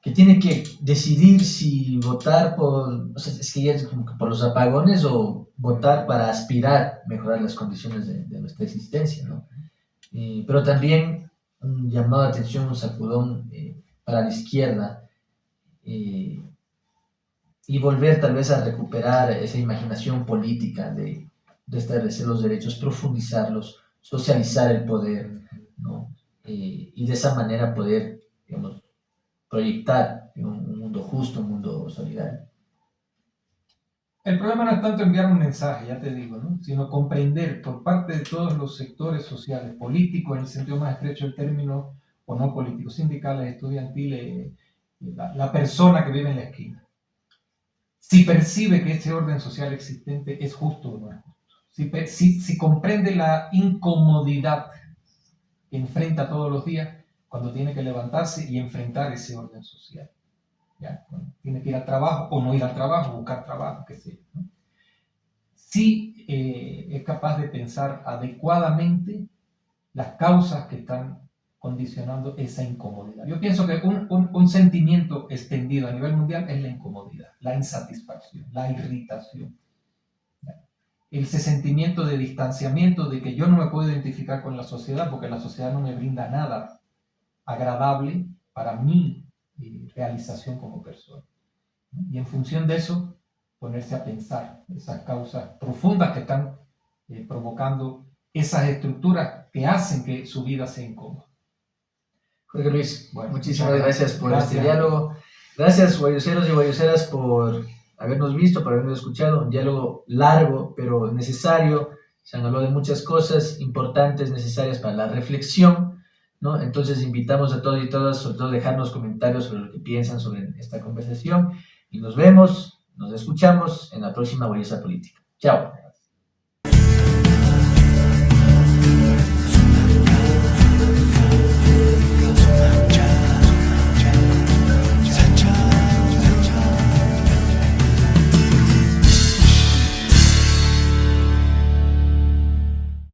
que tiene que decidir si votar por, o sea, es que ya es como que por los apagones o votar para aspirar a mejorar las condiciones de nuestra existencia, ¿no? Pero también un llamado de atención, un sacudón para la izquierda, eh, y volver tal vez a recuperar esa imaginación política de establecer los derechos, profundizarlos, socializar el poder, ¿no? Y de esa manera poder, digamos, proyectar un mundo justo, un mundo solidario. El problema no es tanto enviar un mensaje, ya te digo, ¿no? Sino comprender por parte de todos los sectores sociales, políticos en el sentido más estrecho del término, o no políticos, sindicales, estudiantiles, la persona que vive en la esquina. Si percibe que ese orden social existente es justo o no es justo. Si comprende la incomodidad que enfrenta todos los días cuando tiene que levantarse y enfrentar ese orden social. ¿Ya? Cuando tiene que ir al trabajo o no ir al trabajo, buscar trabajo, qué sé yo, ¿no? Si es capaz de pensar adecuadamente las causas que están condicionando esa incomodidad. Yo pienso que un sentimiento extendido a nivel mundial es la incomodidad, la insatisfacción, la irritación. Ese sentimiento de distanciamiento, de que yo no me puedo identificar con la sociedad porque la sociedad no me brinda nada agradable para mi realización como persona. Y en función de eso, ponerse a pensar esas causas profundas que están provocando esas estructuras que hacen que su vida sea incómoda. Jorge Luis, Bueno, muchísimas gracias por gracias. este diálogo. Gracias, guayuseros y guayuseras, por habernos visto, por habernos escuchado. Un diálogo largo, pero necesario. Se han hablado de muchas cosas importantes, necesarias para la reflexión, ¿no? Entonces invitamos a todos y todas, sobre todo, a dejarnos comentarios sobre lo que piensan sobre esta conversación. Y nos vemos, nos escuchamos en la próxima Guayusa Política. Chao.